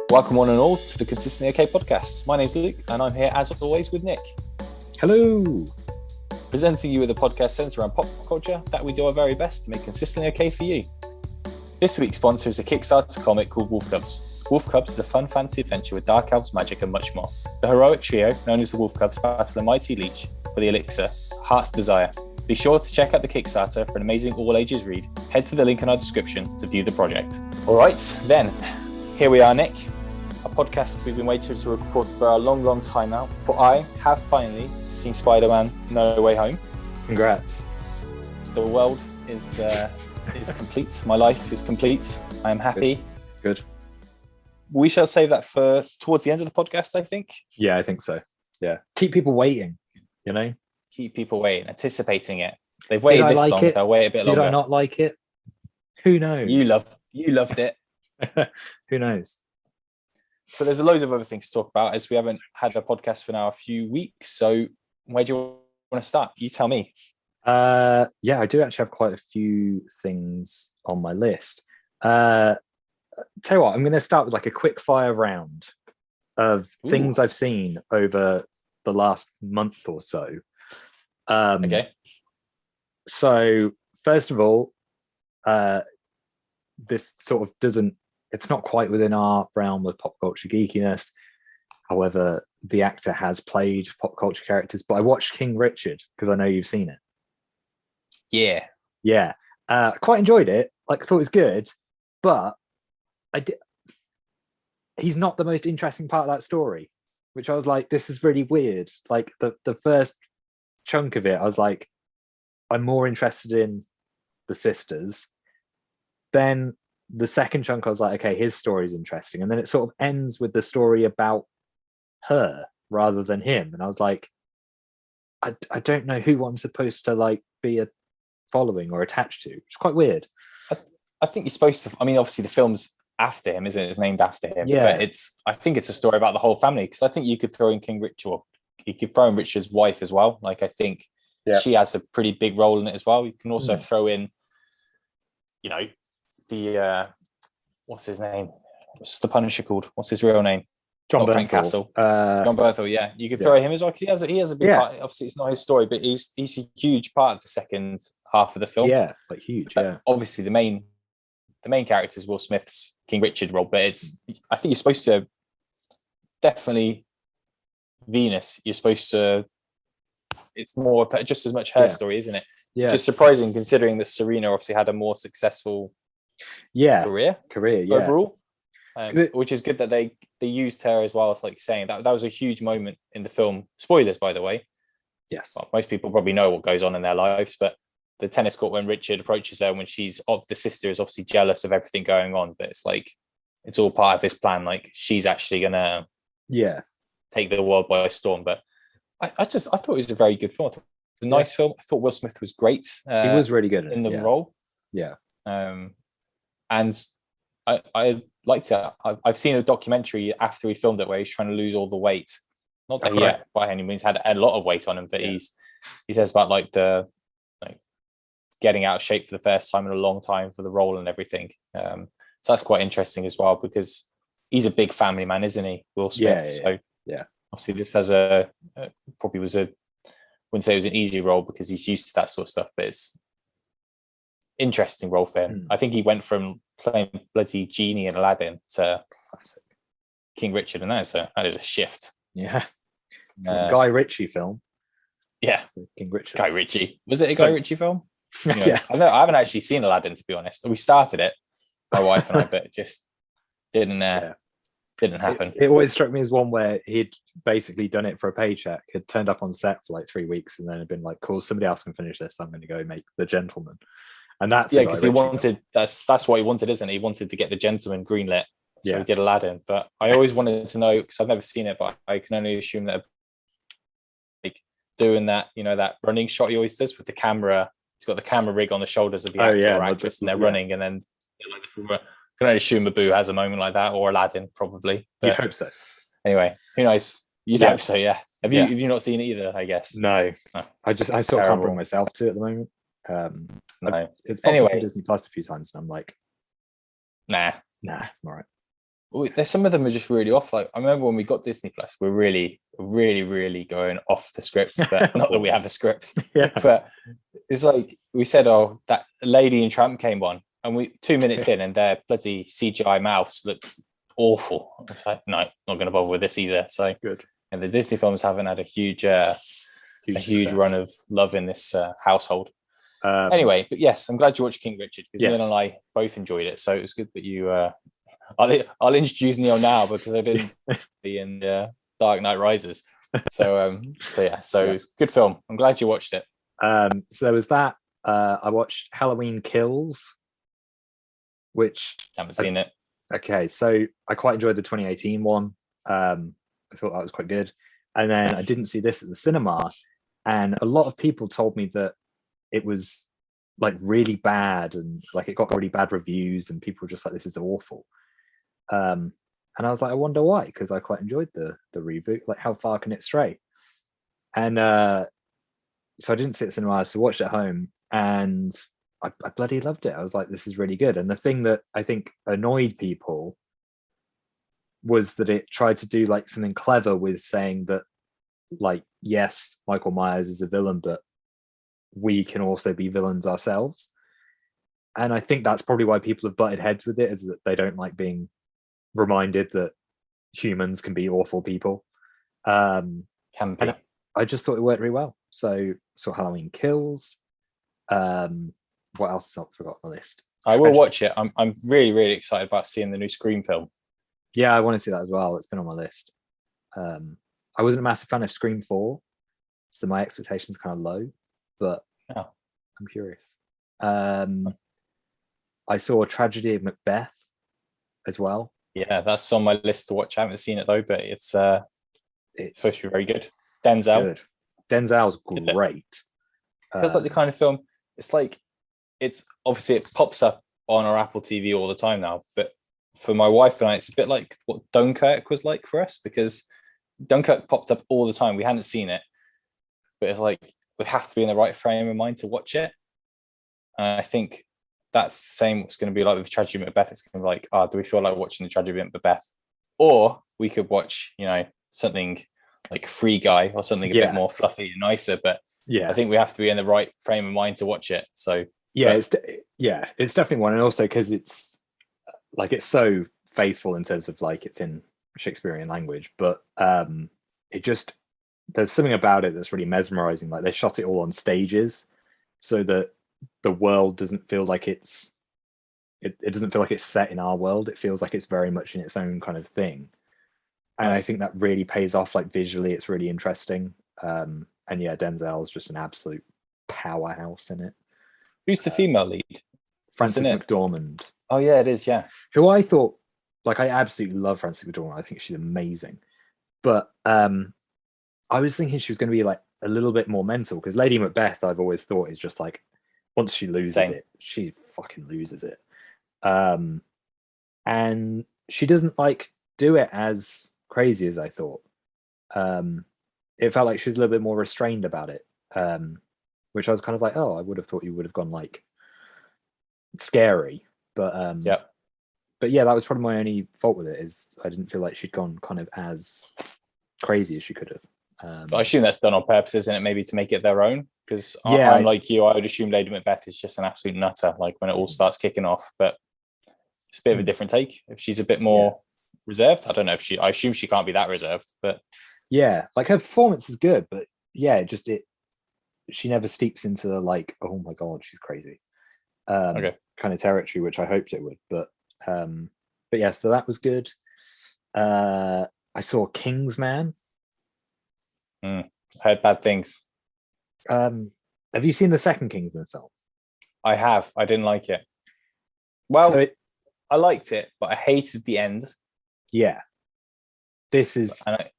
Welcome one and all to the Consistently OK podcast. My name's Luke and I'm here as always with Nick. Hello. Presenting you with a podcast centered around pop culture that we do our very best to make consistently okay for you. This week's sponsor is a Kickstarter comic called Wolf Cubs. Wolf Cubs is a fun fantasy adventure with dark elves, magic and much more. The heroic trio, known as the Wolf Cubs, battle a mighty leech for the elixir, Heart's Desire. Be sure to check out the Kickstarter for an amazing all-ages read. Head to the link in our description to view the project. All right, then, here we are, Nick. A podcast we've been waiting to record for a long time now. For I have finally seen Spider-Man No Way Home. Congrats. The world is complete. My life is complete. I am happy. Good. We shall save that for towards the end of the podcast, I think. Yeah, I think so. Yeah. Keep people waiting, you know? Keep people waiting, anticipating it. They've waited this long, they'll wait a bit longer. Did I not like it? Who knows? You loved it. Who knows? But there's loads of other things to talk about as we haven't had a podcast for now a few weeks. So where do you want to start? You tell me. Yeah, I do actually have quite a few things on my list. Tell you what, I'm going to start with like a quick fire round of things I've seen over the last month or so. Okay. So first of all, this sort of it's not quite within our realm of pop culture geekiness. However, the actor has played pop culture characters, but I watched King Richard because I know you've seen it. Yeah. Quite enjoyed it. Like, I thought it was good, but he's not the most interesting part of that story, which I was like, this is really weird. Like the first chunk of it, I was like, I'm more interested in the sisters. Then the second chunk, I was like, okay, his story is interesting. And then it sort of ends with the story about her rather than him. And I was like, I don't know who I'm supposed to like be following or attached to. It's quite weird. I think you're supposed to. I mean, obviously the film's after him, isn't it? It's named after him. Yeah. But I think it's a story about the whole family, because I think you could throw in King Richard, or you could throw in Richard's wife as well. Like, I think she has a pretty big role in it as well. You can also throw in, you know, the what's his name? What's the Punisher called? What's his real name? John Bernthal. Frank Castle. John Bernthal. Yeah, you could throw him as well, because he has a big part. Obviously, it's not his story, but he's a huge part of the second half of the film. Yeah, like huge. Yeah. Obviously, the main character is Will Smith's King Richard role, but I think you're supposed to definitely Venus. You're supposed to. It's more just as much her story, isn't it? Yeah. Just surprising considering that Serena obviously had a more successful career overall, which is good that they used her as well. As like saying that was a huge moment in the film. Spoilers, by the way. Yes. Well, most people probably know what goes on in their lives, but the tennis court when Richard approaches her, when the sister is obviously jealous of everything going on, but it's like it's all part of his plan. Like, she's actually gonna take the world by storm. But I thought it was a very good film. It was a nice film. I thought Will Smith was great. He was really good in the role. Yeah. And I liked it. I've seen a documentary after he filmed it where he's trying to lose all the weight. Not that he by any means had a lot of weight on him, but he says about like getting out of shape for the first time in a long time for the role and everything. So that's quite interesting as well, because he's a big family man, isn't he, Will Smith? So obviously this has probably was wouldn't say it was an easy role because he's used to that sort of stuff, but it's interesting role for him. I think he went from playing bloody genie in Aladdin to King Richard, and that is a shift. Yeah. Guy Ritchie film. Yeah. King Richard. Guy Ritchie. Was it a Guy Ritchie film? I haven't actually seen Aladdin, to be honest. We started it, my wife and I, but it just didn't happen. It always struck me as one where he'd basically done it for a paycheck, had turned up on set for like 3 weeks, and then had been like, cool, somebody else can finish this. I'm going to go make The Gentleman. And that's because he wanted that's what he wanted, isn't it? He wanted to get The Gentleman greenlit. So he did Aladdin. But I always wanted to know, because I've never seen it, but I can only assume that like doing that, you know, that running shot he always does with the camera. He's got the camera rig on the shoulders of the actor or actress, and they're running, and then I can only assume Abu has a moment like that, or Aladdin probably. You'd hope so. Anyway, who knows? You'd hope so, yeah. Have you not seen it either? I guess no. I sort of can't bring myself to at the moment. No, it's anyway Disney Plus a few times, and I'm like, nah, all right. there's some of them are just really off. Like I remember when we got Disney Plus, we're really going off the script, but not that we have a script. Yeah. But it's like we said, oh, that Lady and Tramp came on, and we 2 minutes in, and their bloody CGI mouse looks awful. I was like, no, not going to bother with this either. So Good. And the Disney films haven't had a huge run of love in this household. Anyway, but yes, I'm glad you watched King Richard, because Neil and I both enjoyed it. So it was good that you. I'll introduce Neil now, because I didn't be in Dark Knight Rises. So it's a good film. I'm glad you watched it. So there was that. I watched Halloween Kills, which Haven't seen it. Okay, so I quite enjoyed the 2018 one. I thought that was quite good. And then I didn't see this at the cinema, and a lot of people told me that it was like really bad, and like it got really bad reviews, and people were just like, this is awful. And I was like, I wonder why, because I quite enjoyed the reboot. Like, how far can it stray? And so I didn't see it at cinema, so I watched it at home, and I bloody loved it. I was like, this is really good. And the thing that I think annoyed people was that it tried to do like something clever with saying that, like, yes, Michael Myers is a villain, but we can also be villains ourselves. And I think that's probably why people have butted heads with it, is that they don't like being reminded that humans can be awful people. Can be. And I just thought it worked really well. So Halloween Kills. What else have I forgot on the list? I will watch it. I'm really excited about seeing the new Scream film. Yeah, I want to see that as well. It's been on my list. I wasn't a massive fan of Scream 4, so my expectations kind of low, but I'm curious. I saw a Tragedy of Macbeth as well. Yeah, that's on my list to watch. I haven't seen it though, but it's supposed to be very good. Denzel's great. Feels like the kind of film. It's obviously it pops up on our Apple TV all the time now, but for my wife and I, it's a bit like what Dunkirk was like for us, because Dunkirk popped up all the time. We hadn't seen it, but it's like we have to be in the right frame of mind to watch it. I think that's the same what's going to be like with Tragedy of Macbeth. It's going to be like, do we feel like watching the Tragedy of Macbeth? Or we could watch, something like Free Guy or something a bit more fluffy and nicer. But I think we have to be in the right frame of mind to watch it. So it's definitely one. And also because it's so faithful in terms of like it's in Shakespearean language, but there's something about it that's really mesmerizing. Like they shot it all on stages so that the world doesn't feel like it doesn't feel like it's set in our world. It feels like it's very much in its own kind of thing. And I think that really pays off. Like visually, it's really interesting. And yeah, Denzel is just an absolute powerhouse in it. Who's the female lead? Frances McDormand. Oh yeah, it is. Yeah. Who I thought, like, I absolutely love Frances McDormand. I think she's amazing. But I was thinking she was going to be like a little bit more mental, because Lady Macbeth, I've always thought, is just like, once she loses it, she fucking loses it. And she doesn't like do it as crazy as I thought. It felt like she was a little bit more restrained about it, which I was kind of like, I would have thought you would have gone like scary. But but yeah, that was probably my only fault with it, is I didn't feel like she'd gone kind of as crazy as she could have. I assume that's done on purpose, isn't it? Maybe to make it their own. Because I'm like you, I would assume Lady Macbeth is just an absolute nutter, like when it all starts kicking off. But it's a bit of a different take. If she's a bit more reserved, I don't know if I assume she can't be that reserved. But yeah, like her performance is good, but yeah, she never steeps into like, oh my god, she's crazy kind of territory, which I hoped it would. But yeah, so that was good. I saw Kingsman. I heard bad things. Have you seen the second Kingsman film? I have. I didn't like it. Well, I liked it, but I hated the end. Yeah. This is like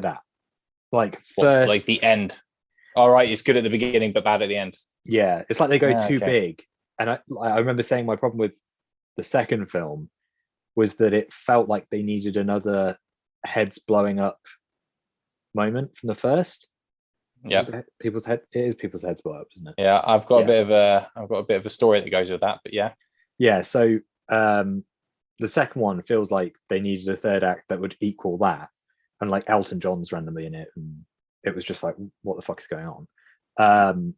that. Like first, like the end. All right, it's good at the beginning, but bad at the end. Yeah, it's like they go too big. And I remember saying my problem with the second film was that it felt like they needed another heads blowing up moment from the first. Yeah, it is people's heads blow up, isn't it? Yeah, I've got a bit of a story that goes with that, but yeah. So the second one feels like they needed a third act that would equal that, and like Elton John's randomly in it, and it was just like, what the fuck is going on?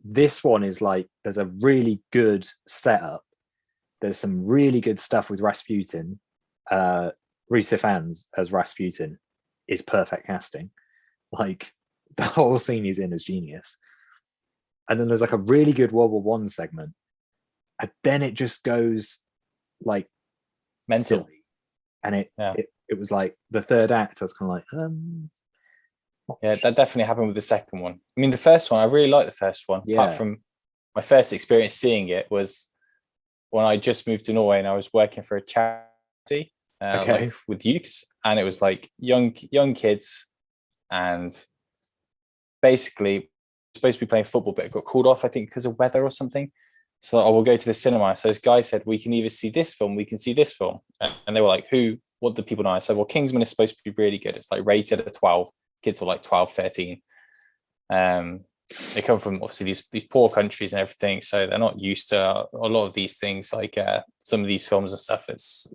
This one is like, there's a really good setup. There's some really good stuff with Rasputin. Rhys Ifans as Rasputin is perfect casting. Like, the whole scene he's in is genius. And then there's like a really good World War One segment, and then it just goes like mental. Silly. And it was like the third act. I was kind of like, yeah, that definitely happened with the second one. I mean, the first one, I really liked the first one. Yeah. Apart from my first experience seeing it was when I just moved to Norway and I was working for a charity like with youths, and it was like young kids, and basically supposed to be playing football, but it got called off, I think, because of weather or something. So I will go to the cinema. So this guy said, we can either see this film, we can see this film. And they were like, what do people know? I said, well, Kingsman is supposed to be really good. It's like rated at 12. Kids were like 12, 13. They come from obviously these poor countries and everything. So they're not used to a lot of these things, like some of these films and stuff. It's,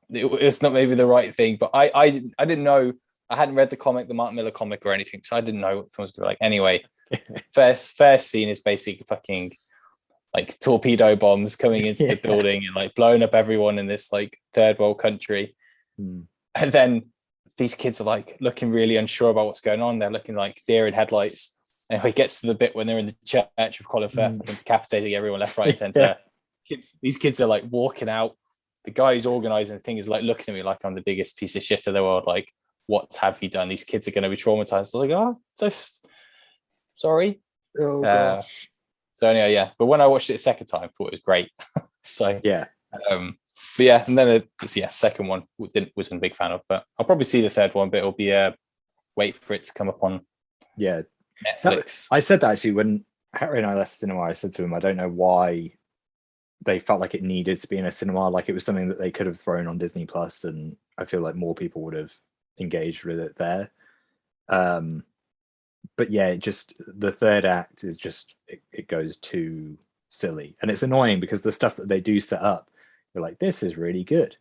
it's not maybe the right thing, but I didn't know. I hadn't read the Mark Miller comic or anything, so I didn't know what the film was going to be like. Anyway, first scene is basically fucking like torpedo bombs coming into the building and like blowing up everyone in this like third world country. And then these kids are like looking really unsure about what's going on. They're looking like deer in headlights. And it gets to the bit when they're in the church of Colin Firth and decapitating everyone left, right, and centre. These kids are like walking out. The guy who's organising the thing is like looking at me like I'm the biggest piece of shit in the world. Like, what have you done? These kids are going to be traumatized. I was like, oh, sorry. Oh, gosh. So anyway, yeah. But when I watched it a second time, I thought it was great. So yeah. But yeah, and then second one wasn't a big fan of, but I'll probably see the third one. But it'll be wait for it to come up on Netflix. I said that actually when Harry and I left cinema. I said to him, I don't know why they felt like it needed to be in a cinema. Like it was something that they could have thrown on Disney Plus, and I feel like more people would have engaged with it there. But yeah, just the third act is just it goes too silly, and it's annoying because the stuff that they do set up, you're like, this is really good.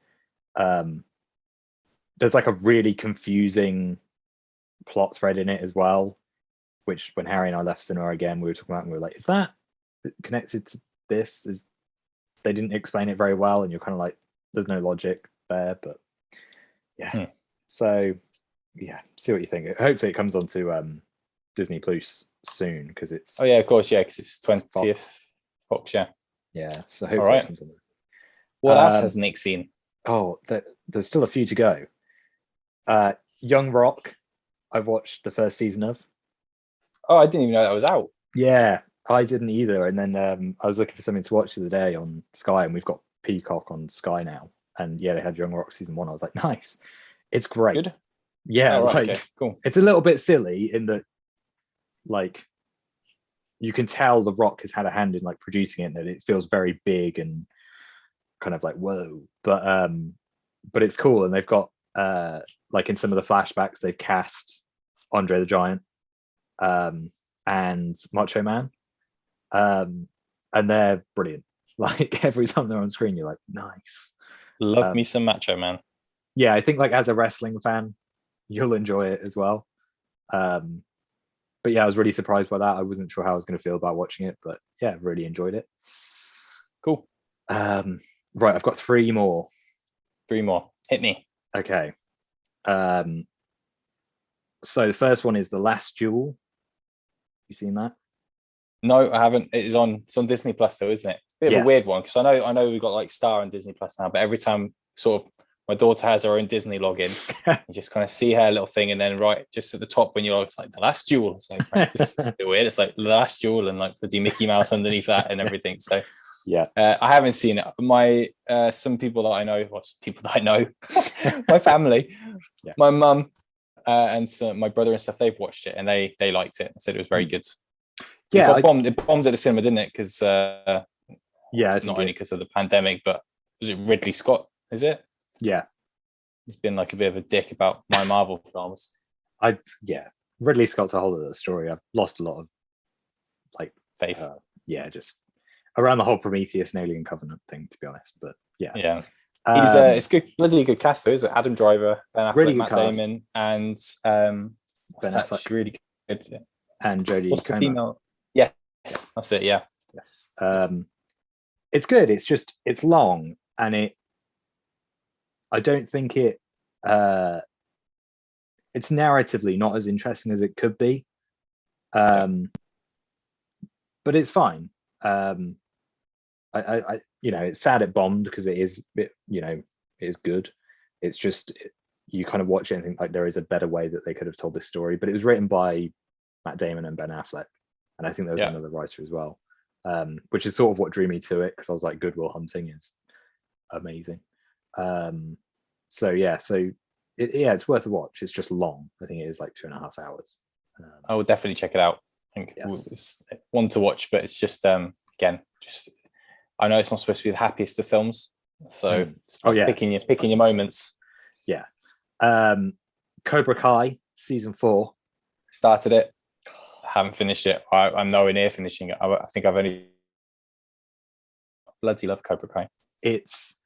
There's like a really confusing plot thread in it as well, which when Harry and I left cinema again, we were talking about, and we were like, is that connected to this? They didn't explain it very well, and you're kind of like, there's no logic there. But yeah. So yeah, see what you think. Hopefully it comes onto Disney Plus soon, because it's of course, because it's 20th Fox. Yeah, so hopefully it comes on. What else has Nick seen? There's still a few to go. Young Rock, I've watched the first season of. I didn't even know that was out. Yeah, I didn't either. And then I was looking for something to watch the other day on Sky, and we've got Peacock on Sky now. And yeah, they had Young Rock season 1. I was like, nice. It's great. Good. Yeah, okay, cool. It's a little bit silly in that, like, you can tell The Rock has had a hand in like producing it, and that it feels very big and kind of like whoa. But it's cool, and they've got like in some of the flashbacks they've cast Andre the Giant and Macho Man, and they're brilliant. Like every time they're on screen, you're like, nice. Love me some Macho Man. Yeah, I think like as a wrestling fan, you'll enjoy it as well. But yeah, I was really surprised by that. I wasn't sure how I was going to feel about watching it, but yeah, really enjoyed it. Cool. Right, I've got 3 more. 3 more. Hit me. Okay. So the first one is The Last Duel. You seen that? No, I haven't. It's on Disney Plus though, isn't it? Bit of a weird one, because I know we've got like Star on Disney Plus now, but every time sort of my daughter has her own Disney login, you just kind of see her little thing, and then right just at the top when you're, it's like The Last Duel. It's like, right, this is a bit weird. It's like The Last Duel and like the Mickey Mouse underneath that and everything. So yeah, I haven't seen it. My some people that I know, my family, my mum, and my brother and stuff, they've watched it and they liked it. Said it was very good. Yeah, it bombed at the cinema, didn't it? Because not only because of the pandemic, but was it Ridley Scott? Is it? Yeah, he's been like a bit of a dick about my Marvel films. Ridley Scott's a whole other story. I've lost a lot of like faith. Just around the whole Prometheus and Alien Covenant thing, to be honest. But Yeah. It's good, bloody good cast though, is it? Adam Driver, Ben Affleck, really good Matt cast. Damon, and what's Ben that? Affleck. She's really good. And Jodie What's the Comer. female? Yes, that's it. Yeah. Yes. It's good. It's long, and I don't think it's narratively not as interesting as it could be. But it's fine. I it's sad it bombed because it is, it is good. It's just you kind of watch it and think like there is a better way that they could have told this story. But it was written by Matt Damon and Ben Affleck, and I think there was another writer as well, which is sort of what drew me to it because I was like, Good Will Hunting is amazing. It's worth a watch. It's just long. I think it is like 2.5 hours. I will definitely check it out. I think it's one to watch, but it's just again, just I know it's not supposed to be the happiest of films, so it's picking your moments. Yeah. Cobra Kai season 4. Started it. I haven't finished it. I'm nowhere near finishing it. I think I've only bloody love Cobra Kai. It's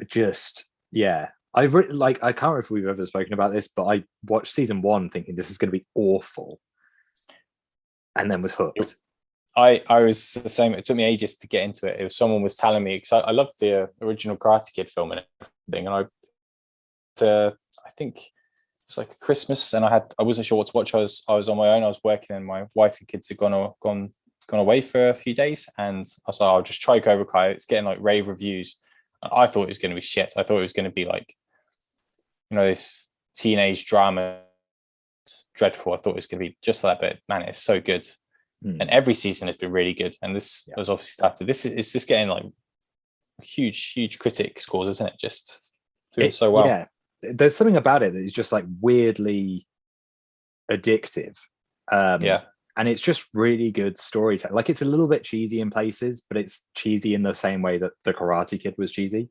just I can't remember if we've ever spoken about this, but I watched season 1 thinking this is going to be awful, and then was hooked. I was the same. It took me ages to get into it. Someone was telling me, because I loved the original Karate Kid film and everything, and I think it was like Christmas, and I wasn't sure what to watch. I was on my own. I was working, and my wife and kids had gone away for a few days, and I was like, I'll just try Cobra Kai. It's getting like rave reviews. I thought it was going to be shit. I thought it was going to be like, this teenage drama. It's dreadful. I thought it was going to be just like that, but man, it's so good. And every season has been really good. And this was obviously started. It's just getting like huge critic scores, isn't it? Just doing so well. Yeah, there's something about it that is just like weirdly addictive. And it's just really good storytelling. Like it's a little bit cheesy in places, but it's cheesy in the same way that the Karate Kid was cheesy.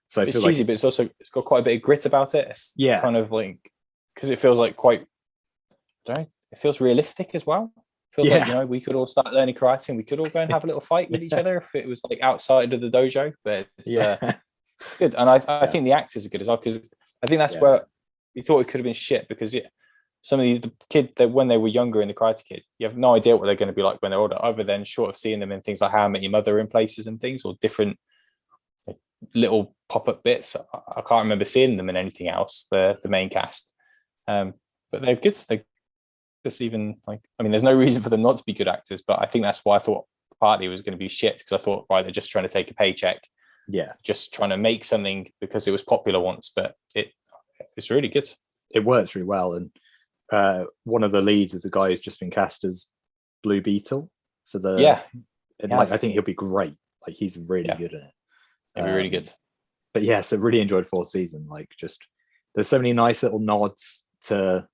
So it's cheesy, but it's got quite a bit of grit about it. It's kind of like, because it feels like quite, it feels realistic as well. Feels like, we could all start learning karate and we could all go and have a little fight with each other if it was like outside of the dojo. But it's good. And I think the actors are good as well, because I think that's where we thought it could have been shit, because some of the kid that when they were younger in the Karate Kid, you have no idea what they're going to be like when they're older, other than short of seeing them in things like How I Met Your Mother in places and things, or different little pop-up bits. I can't remember seeing them in anything else, the main cast. But they're good. It's even like, there's no reason for them not to be good actors, but I think that's why I thought partly it was going to be shit, because I thought, right, they're just trying to take a paycheck, just trying to make something because it was popular once. But it's really good. It works really well. And one of the leads is the guy who's just been cast as Blue Beetle for the I think he'll be great. Like he's really good in it. He'll be really good. But so really enjoyed 4th season. Like just there's so many nice little nods to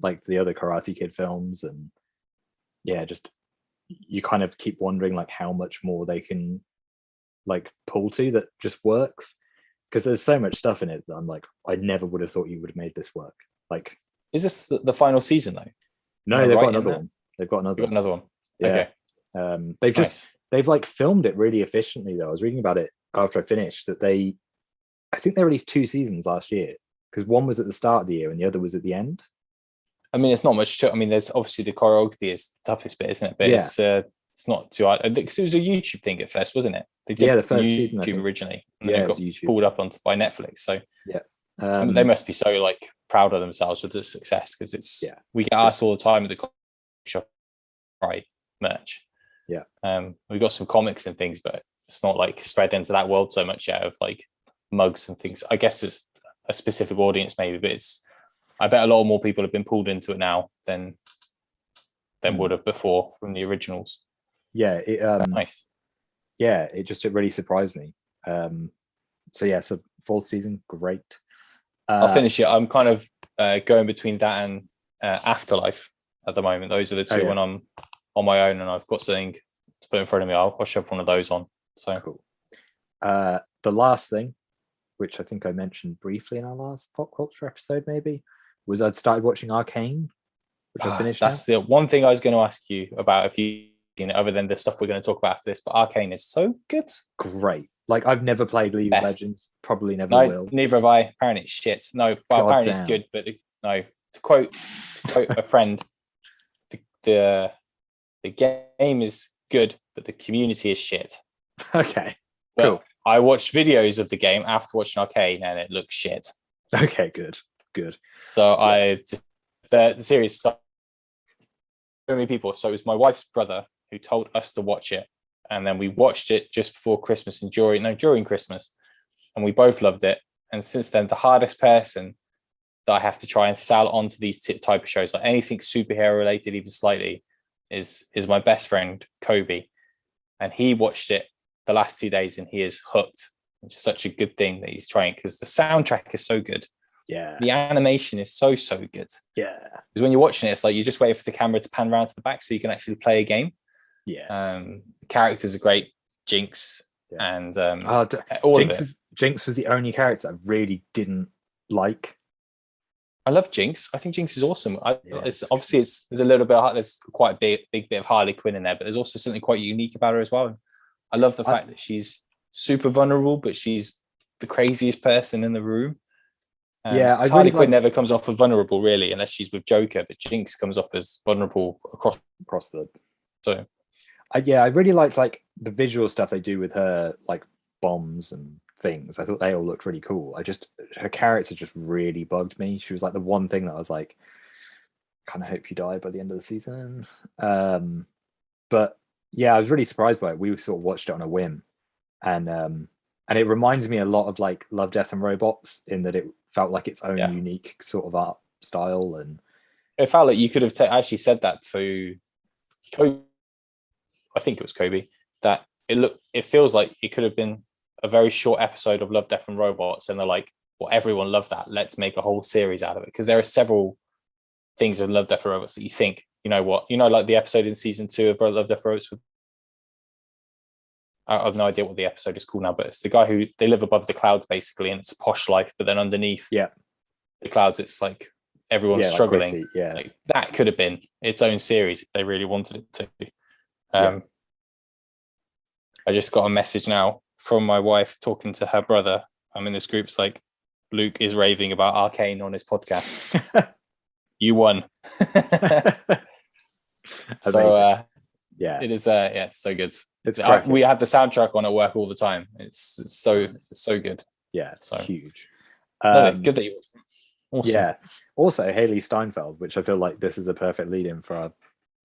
like the other Karate Kid films, and just you kind of keep wondering like how much more they can like pull to that just works, because there's so much stuff in it that I'm like, I never would have thought you would have made this work. Like, is this the final season though? No, they've got another one. They've got another one. Okay. They've like filmed it really efficiently though. I was reading about it after I finished that I think they released 2 seasons last year, because one was at the start of the year and the other was at the end. It's not much there's obviously the choreography is the toughest bit, isn't it? But it's not too hard, because it was a YouTube thing at first, wasn't it? They did the first season YouTube originally, and then it got YouTube. pulled up by Netflix. So they must be so like proud of themselves with the success, because we get asked all the time at the shop merch. We got some comics and things, but it's not like spread into that world so much yet, of like mugs and things. I guess it's a specific audience maybe, but I bet a lot more people have been pulled into it now than would have before from the originals. Nice. It really surprised me. So 4th season, great. I'll finish it. I'm kind of going between that and Afterlife at the moment. Those are the two when I'm on my own and I've got something to put in front of me. I'll shove one of those on. So cool. The last thing, which I think I mentioned briefly in our last pop culture episode, maybe, was I'd started watching Arcane, which I finished. That's the one thing I was going to ask you about, if you seen it, other than the stuff we're going to talk about after this. But Arcane is so good. Great. Like, I've never played League of Best. Legends. Probably never No, will. neither have I. Apparently it's shit. No, well, God apparently it's damn. good, but no. To quote a friend, the game is good, but the community is shit. Okay. But Cool. I watched videos of the game after watching Arcane, and it looks shit. Okay, good. So the series, so many people. So it was my wife's brother who told us to watch it, and then we watched it just before Christmas and during Christmas, and we both loved it. And since then, the hardest person that I have to try and sell onto these type of shows, like anything superhero related, even slightly, is my best friend Kobe, and he watched it the last 2 days and he is hooked, which is such a good thing that he's trying, because the soundtrack is so good. Yeah. The animation is so good. Yeah. Because when you're watching it, it's like you just wait for the camera to pan around to the back so you can actually play a game. Yeah. Characters are great. Jinx and all Jinx of it. Jinx was the only character I really didn't like. I love Jinx. I think Jinx is awesome. There's a little bit. There's quite a big bit of Harley Quinn in there, but there's also something quite unique about her as well. I love the fact that she's super vulnerable, but she's the craziest person in the room. Harley Quinn never comes off as vulnerable, really, unless she's with Joker. But Jinx comes off as vulnerable across the. So, I really liked like the visual stuff they do with her, like bombs and things. I thought they all looked really cool. Her character just really bugged me. She was like the one thing that I was like, kind of hope you die by the end of the season. But yeah, I was really surprised by it. We sort of watched it on a whim, and it reminds me a lot of like Love, Death and Robots in that it felt like its own unique sort of art style, and it felt like you could have actually said that to Kobe. I think it was Kobe, that it feels like it could have been a very short episode of Love, Death and Robots, and they're like, well, everyone loved that, let's make a whole series out of it, because there are several things in Love, Death and Robots that you think, like the episode in season 2 of Love, Death and Robots. I have no idea what the episode is called now, but it's the guy who they live above the clouds basically, and it's a posh life, but then underneath the clouds it's like everyone's struggling. Like like, that could have been its own series if they really wanted it to. I just got a message now from my wife talking to her brother. I'm in this group. It's like, Luke is raving about Arcane on his podcast. You won. So it is. It's so good. We have the soundtrack on at work all the time. It's so good. Yeah, it's huge. Good that you watched it. Awesome. Yeah. Also, Haley Steinfeld, which I feel like this is a perfect lead-in for our,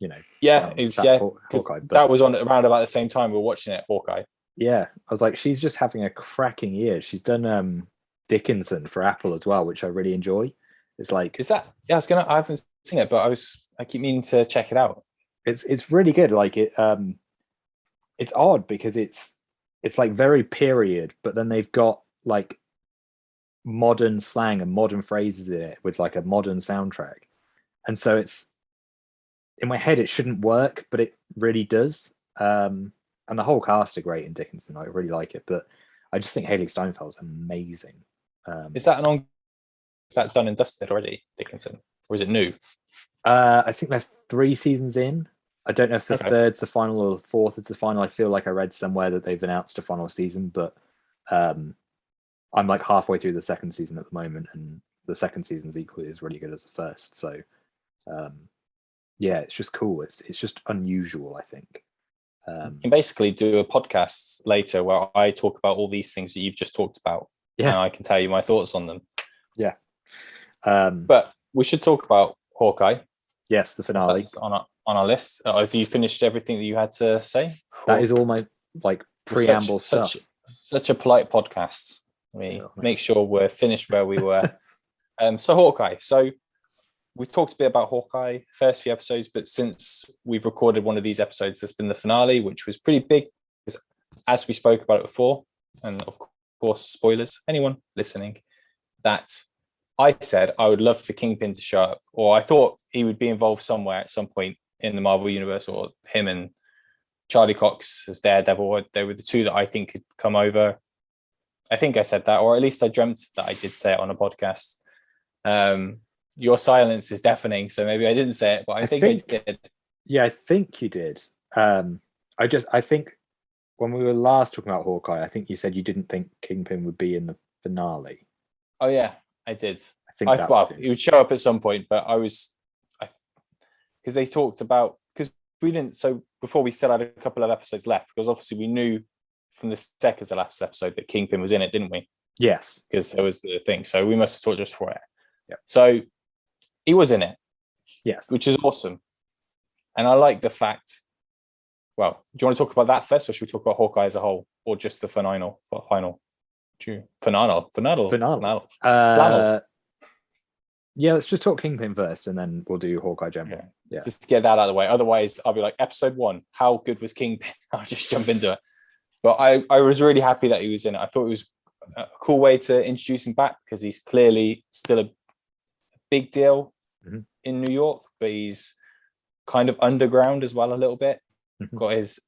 Hawkeye. That was on around about the same time we were watching it, Hawkeye. Yeah, I was like, she's just having a cracking year. She's done Dickinson for Apple as well, which I really enjoy. It's like, is that? Yeah, I haven't seen it, but I keep meaning to check it out. It's really good. Like it's odd because it's like very period, but then they've got like modern slang and modern phrases in it with like a modern soundtrack, and so it's, in my head it shouldn't work, but it really does. And the whole cast are great in Dickinson. I really like it, but I just think Haley Steinfeld's amazing. Is that done and dusted already, Dickinson, or is it new? I think they're 3 seasons in. I don't know if the third's the final or the fourth is the final. I feel like I read somewhere that they've announced a final season, but I'm like halfway through the second season at the moment, and the second season's equally as really good as the first. So it's just cool. It's just unusual, I think. You can basically do a podcast later where I talk about all these things that you've just talked about. Yeah, and I can tell you my thoughts on them. Yeah. But we should talk about Hawkeye. Yes, the finale. That's on our list. Have you finished everything that you had to say? That is all my preamble stuff. Such a polite podcast. We make sure we're finished where we were. So Hawkeye. So we've talked a bit about Hawkeye first few episodes, but since we've recorded one of these episodes, there's been the finale, which was pretty big, as we spoke about it before. And of course, spoilers, anyone listening, that I said I would love for Kingpin to show up, or I thought he would be involved somewhere at some point in the Marvel Universe, or him and Charlie Cox as Daredevil. They were the two that I think could come over. I think I said that, or at least I dreamt that I did say it on a podcast. Your silence is deafening, so maybe I didn't say it, but I think I did. Yeah, I think you did. I think when we were last talking about Hawkeye, I think you said you didn't think Kingpin would be in the finale. Oh yeah, I did. I think that was he would show up at some point, but because they talked about, because we didn't. So before we still had a couple of episodes left, because obviously we knew from the second to last episode that Kingpin was in it, didn't we? Yes, because there was the thing. So we must have talked just for it. Yeah. So he was in it. Yes, which is awesome, and I like the fact. Well, do you want to talk about that first, or should we talk about Hawkeye as a whole, or just the final? Phenomenal. Yeah, let's just talk Kingpin first, and then we'll do Hawkeye general. Yeah. Just to get that out of the way. Otherwise, I'll be like, episode 1, how good was Kingpin? I'll just jump into it. But I was really happy that he was in it. I thought it was a cool way to introduce him back, because he's clearly still a big deal in New York, but he's kind of underground as well a little bit. Got his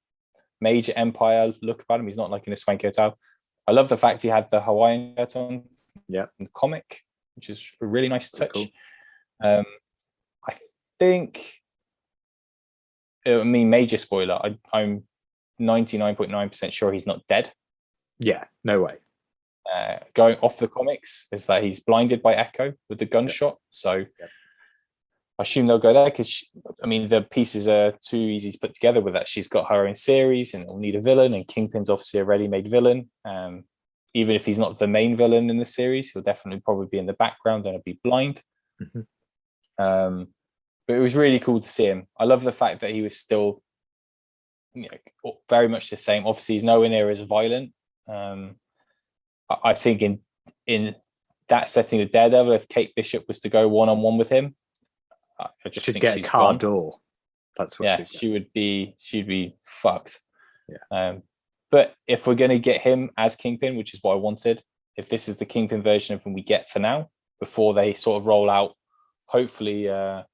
major empire look about him. He's not like in a swanky hotel. I love the fact he had the Hawaiian shirt on in the comic, which is a really nice touch. Cool. I think, I mean, major spoiler, I'm 99.9% sure he's not dead. Yeah, no way. Going off the comics is that he's blinded by Echo with the gunshot. So I assume they'll go there, because I mean, the pieces are too easy to put together with that. She's got her own series and it'll need a villain, and Kingpin's obviously a ready-made villain. Even if he's not the main villain in the series, he'll definitely probably be in the background and he'll be blind. But it was really cool to see him. I love the fact that he was still, very much the same. Obviously, he's nowhere near as violent. I think in that setting of Daredevil, if Kate Bishop was to go one-on-one with him, I just think get she's a car gone. door. That's what she'd be fucked. But if we're going to get him as Kingpin, which is what I wanted, if this is the Kingpin version of him we get for now, before they sort of roll out, hopefully a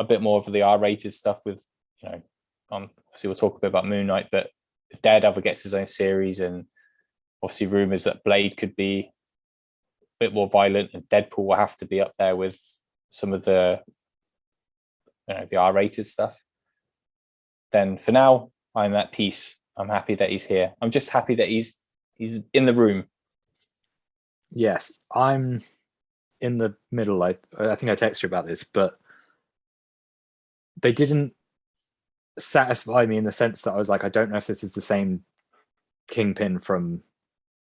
bit more of the R-rated stuff with, obviously we'll talk a bit about Moon Knight, but if Daredevil gets his own series, and obviously rumors that Blade could be a bit more violent, and Deadpool will have to be up there with some of the the R-rated stuff, then for now I'm at peace. I'm happy that he's here. I'm just happy that he's in the room. Yes, I'm in the middle. I think I texted you about this, but they didn't satisfy me in the sense that I was like, I don't know if this is the same Kingpin from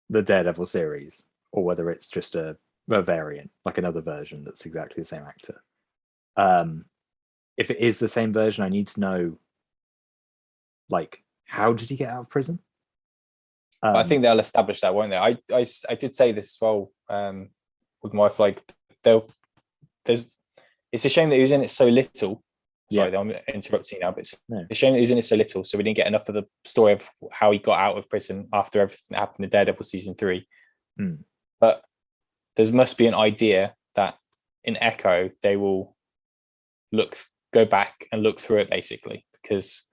the Daredevil series, or whether it's just a variant, like another version that's exactly the same actor. If it is the same version, I need to know, like, how did he get out of prison? I think they'll establish that, won't they? I did say this as well with my wife. Like, it's a shame that he was in it so little. Sorry, I'm interrupting now, but it's a shame that he was in it so little, so we didn't get enough of the story of how he got out of prison after everything that happened in Daredevil season 3. But there must be an idea that in Echo they will go back and look through it, basically, because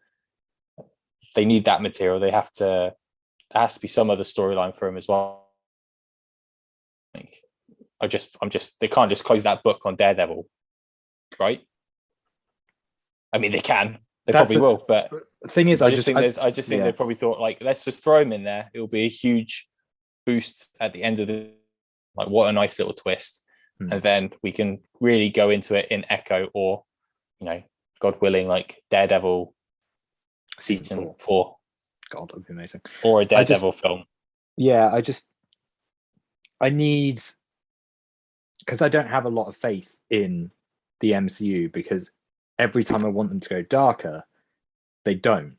they need that material. There has to be some other storyline for him as well. Like, they can't just close that book on Daredevil, right? I mean, they can. They probably will, but the thing is, I just think they probably thought, like, let's just throw him in there. It'll be a huge boost at the end of the, like, what a nice little twist, and then we can really go into it in Echo, or God willing, like Daredevil season 4. God, that'd be amazing. Or a Daredevil film. Yeah, I need, because I don't have a lot of faith in the MCU, because every time I want them to go darker, they don't.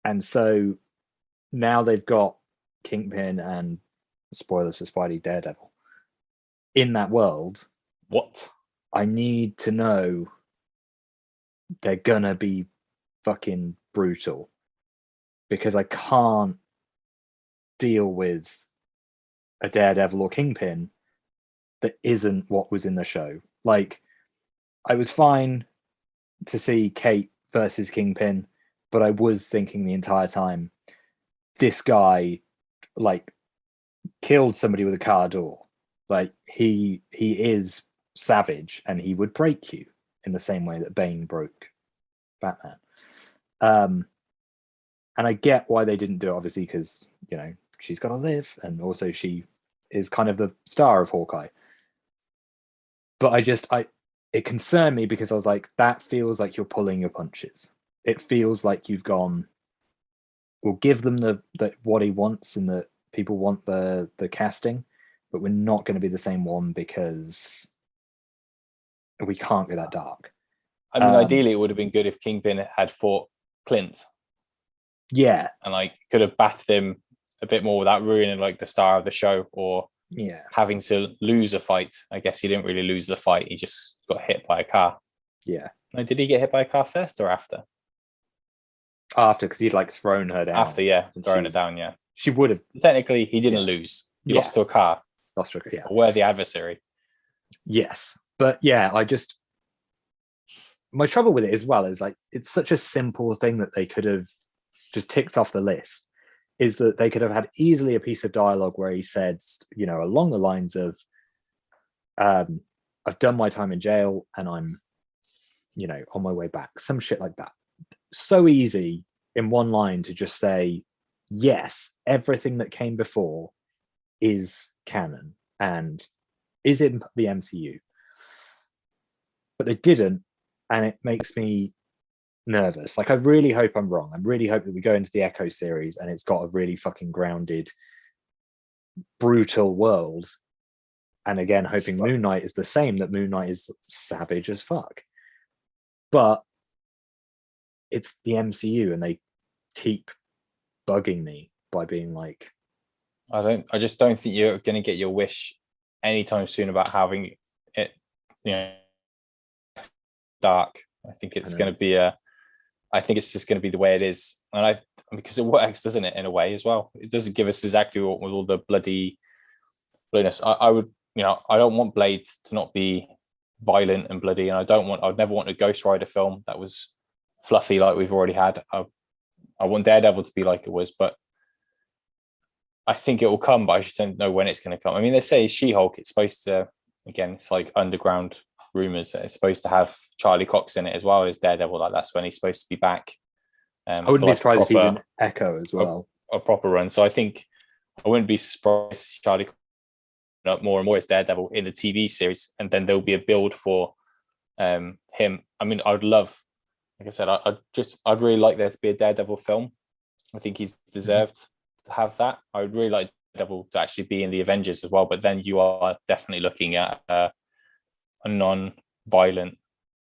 And so now they've got Kingpin and, spoilers for Spidey, Daredevil in that world. What? I need to know they're gonna be fucking brutal, because I can't deal with a Daredevil or Kingpin that isn't what was in the show. Like, I was fine to see Kate versus Kingpin, but I was thinking the entire time, this guy, like, killed somebody with a car door. Like, he is savage, and he would break you in the same way that Bane broke Batman. And I get why they didn't do it, obviously, because, you know, she's got to live. And also she is kind of the star of Hawkeye. But it concerned me because I was like, that feels like you're pulling your punches. It feels like you've gone, we'll give them the what he wants and that people want the casting, but we're not going to be the same one because we can't go that dark. I mean, ideally, it would have been good if Kingpin had fought Clint. Yeah. And like could have battered him a bit more without ruining like the star of the show or having to lose a fight. I guess he didn't really lose the fight. He just got hit by a car. Yeah. No, did he get hit by a car first or after? After, because he'd like thrown her down. After, yeah. Thrown her down, yeah. She would have. Technically, he didn't lose. He lost to a car. Lost to a car, yeah. A worthy adversary. Yes. But yeah, my trouble with it as well is like, it's such a simple thing that they could have just ticked off the list, is that they could have had easily a piece of dialogue where he said, you know, along the lines of, I've done my time in jail and I'm, you know, on my way back. Some shit like that. So easy in one line to just say, yes, everything that came before is canon and is in the MCU. But they didn't, and it makes me nervous. Like, I really hope I'm wrong. I really hope that we go into the Echo series and it's got a really fucking grounded, brutal world. And again, hoping Moon Knight is the same, that Moon Knight is savage as fuck. But it's the MCU and they keep bugging me by being like, I just don't think you're going to get your wish anytime soon about having it, you know, dark. I think it's going to be I think it's just going to be the way it is. And because it works, doesn't it, in a way as well? It doesn't give us exactly what with all the bloodiness. I would, you know, I don't want Blade to not be violent and bloody, and I'd never want a Ghost Rider film that was fluffy like we've already had. I want Daredevil to be like it was, but I think it will come, but I just don't know when it's going to come. I mean, they say She-Hulk, it's supposed to, again, it's like underground rumors that it's supposed to have Charlie Cox in it as well as Daredevil. Like that's when he's supposed to be back. I wouldn't be surprised if he's in Echo as well. A proper run. So I think I wouldn't be surprised if Charlie Cox up more and more as Daredevil in the TV series, and then there'll be a build for him. I mean, I would love, like I said, I'd really like there to be a Daredevil film. I think he's deserved to have that. I would really like Daredevil to actually be in the Avengers as well, but then you are definitely looking at a non-violent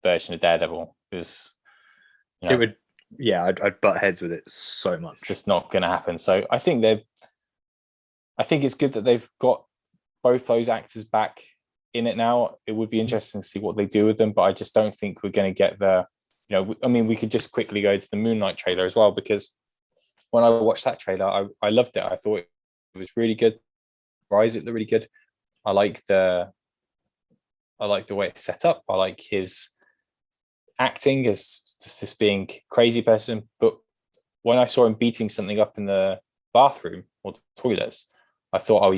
version of Daredevil, because you know, it would, yeah, I'd butt heads with it so much. It's just not going to happen. So I think it's good that they've got both those actors back in it now. It would be interesting to see what they do with them, but I just don't think we're going to get the, you know, I mean, we could just quickly go to the Moon Knight trailer as well, because when I watched that trailer, I loved it. I thought it was really good. Rise, it looked really good. I like the way it's set up. I like his acting as just being crazy person. But when I saw him beating something up in the bathroom or the toilets, I thought, oh,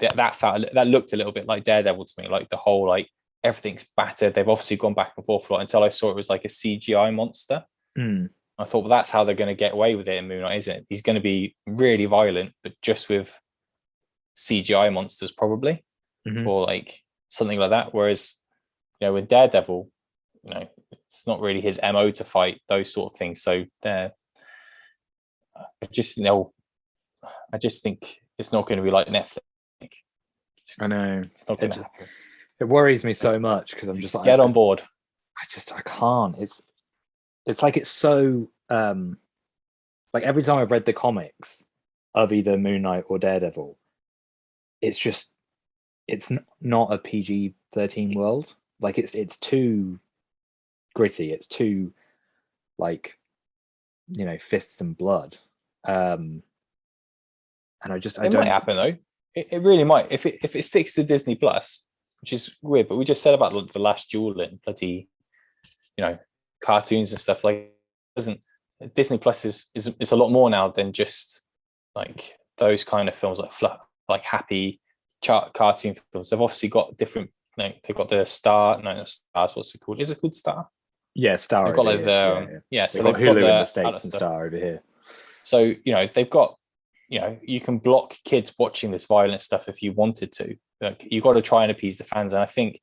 that looked a little bit like Daredevil to me. Like the whole, like everything's battered. They've obviously gone back and forth a lot until I saw it was like a CGI monster. I thought, well, that's how they're going to get away with it in Moon Knight, isn't it? He's going to be really violent, but just with CGI monsters probably, or like something like that. Whereas, you know, with Daredevil, you know, it's not really his MO to fight those sort of things. So I just think it's not going to be like Netflix. I know. It's not going to happen. It worries me so much because I'm just like, get on board. I can't. It's like, it's so like every time I've read the comics of either Moon Knight or Daredevil, it's not a PG-13 world. Like it's too gritty. It's too, like, you know, fists and blood. And I don't. Might happen though. It really might. If it sticks to Disney Plus, which is weird, but we just said about the Last Duel and bloody, you know, cartoons and stuff. Like, Disney Plus is a lot more now than just like those kind of films, like happy cartoon films. They've obviously got different. You know, they've got the Star. No, not Stars. What's it called? Is it called Star? Yeah, Star. They've got like the yeah. So they've got Hulu in the States and stuff. Star over here. So, they've got, you can block kids watching this violent stuff if you wanted to. Like, you've got to try and appease the fans. And I think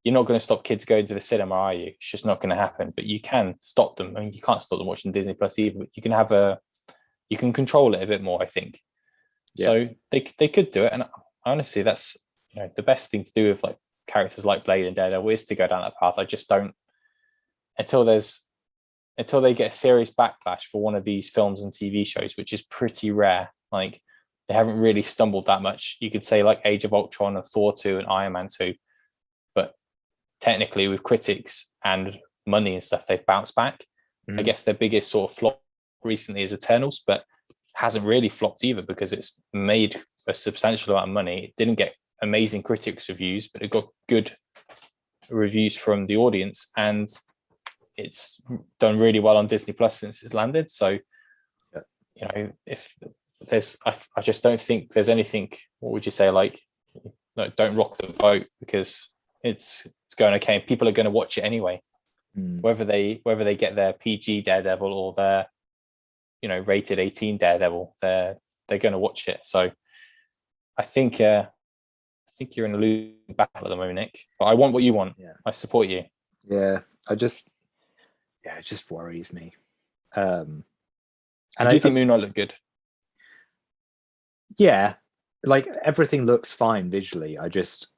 you're not going to stop kids going to the cinema, are you? It's just not going to happen. But you can stop them. I mean, you can't stop them watching Disney Plus either. But you can you can control it a bit more, I think. Yeah. So they could do it. And honestly, that's the best thing to do with like characters like Blade and Daredevil is to go down that path. I just don't until they get a serious backlash for one of these films and TV shows, which is pretty rare. Like, they haven't really stumbled that much. You could say like Age of Ultron and Thor 2 and Iron Man 2, but technically with critics and money and stuff, they've bounced back. I guess their biggest sort of flop recently is Eternals, but hasn't really flopped either because it's made a substantial amount of money. It didn't get amazing critics reviews, but it got good reviews from the audience, and it's done really well on Disney Plus since it's landed. So, if there's, I just don't think there's anything. What would you say? Like, no, don't rock the boat because it's going okay, and people are going to watch it anyway. Whether they get their PG Daredevil or their rated 18 Daredevil, they're going to watch it. So I think you're in a losing battle at the moment, Nick. But I want what you want. Yeah. I support you. Yeah, it just worries me. And do you think Moon Knight looked good? Yeah, like everything looks fine visually. I just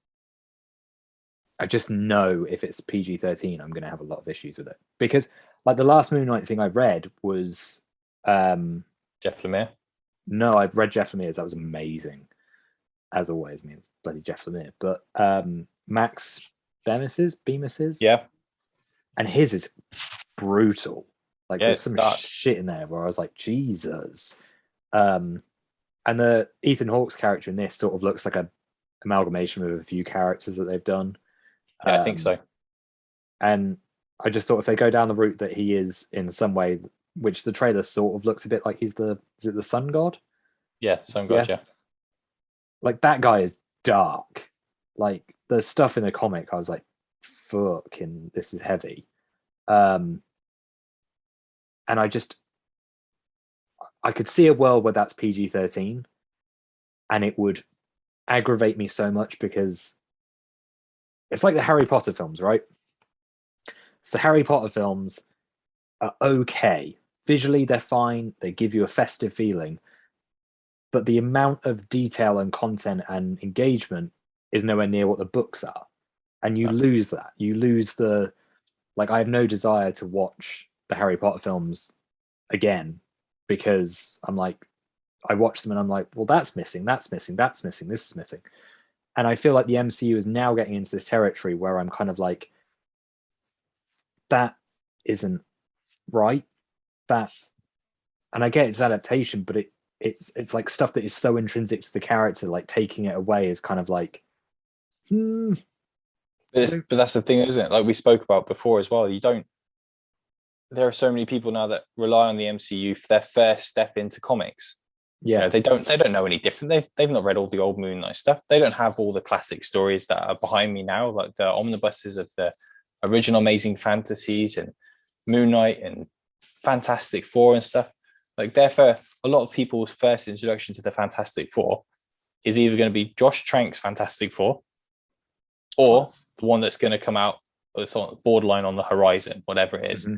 know if it's PG-13, I'm going to have a lot of issues with it because, like, the last Moon Knight thing I read was Jeff Lemire. No, I've read Jeff Lemire's. That was amazing, as always. I mean, it's bloody Jeff Lemire. But Max Bemis's, yeah, and his is brutal. Like, there's some dark shit in there where I was like, Jesus. And the Ethan Hawke's character in this sort of looks like a amalgamation of a few characters that they've done. Yeah, I think so. And I just thought if they go down the route that he is in some way, which the trailer sort of looks a bit like he's is it the Sun God? Yeah, Sun God, yeah. Like, that guy is dark. Like, the stuff in the comic, I was like, fucking, this is heavy. And I could see a world where that's PG-13 and it would aggravate me so much because it's like the Harry Potter films, right? So the Harry Potter films are okay. Visually, they're fine. They give you a festive feeling. But the amount of detail and content and engagement is nowhere near what the books are. And you lose that. You lose the... Like, I have no desire to watch the Harry Potter films again because I'm like, I watch them and I'm like, well, that's missing, this is missing. And I feel like the MCU is now getting into this territory where I'm kind of like, that isn't right. And I get it's adaptation, but it's like stuff that is so intrinsic to the character, like taking it away is kind of like, But that's the thing, isn't it? Like we spoke about before as well. There are so many people now that rely on the MCU for their first step into comics. Yeah, they don't know any different. They've not read all the old Moon Knight stuff. They don't have all the classic stories that are behind me now, like the omnibuses of the original Amazing Fantasies and Moon Knight and Fantastic Four and stuff. Like, therefore, a lot of people's first introduction to the Fantastic Four is either going to be Josh Trank's Fantastic Four or the one that's going to come out that's on borderline on the horizon, whatever it is.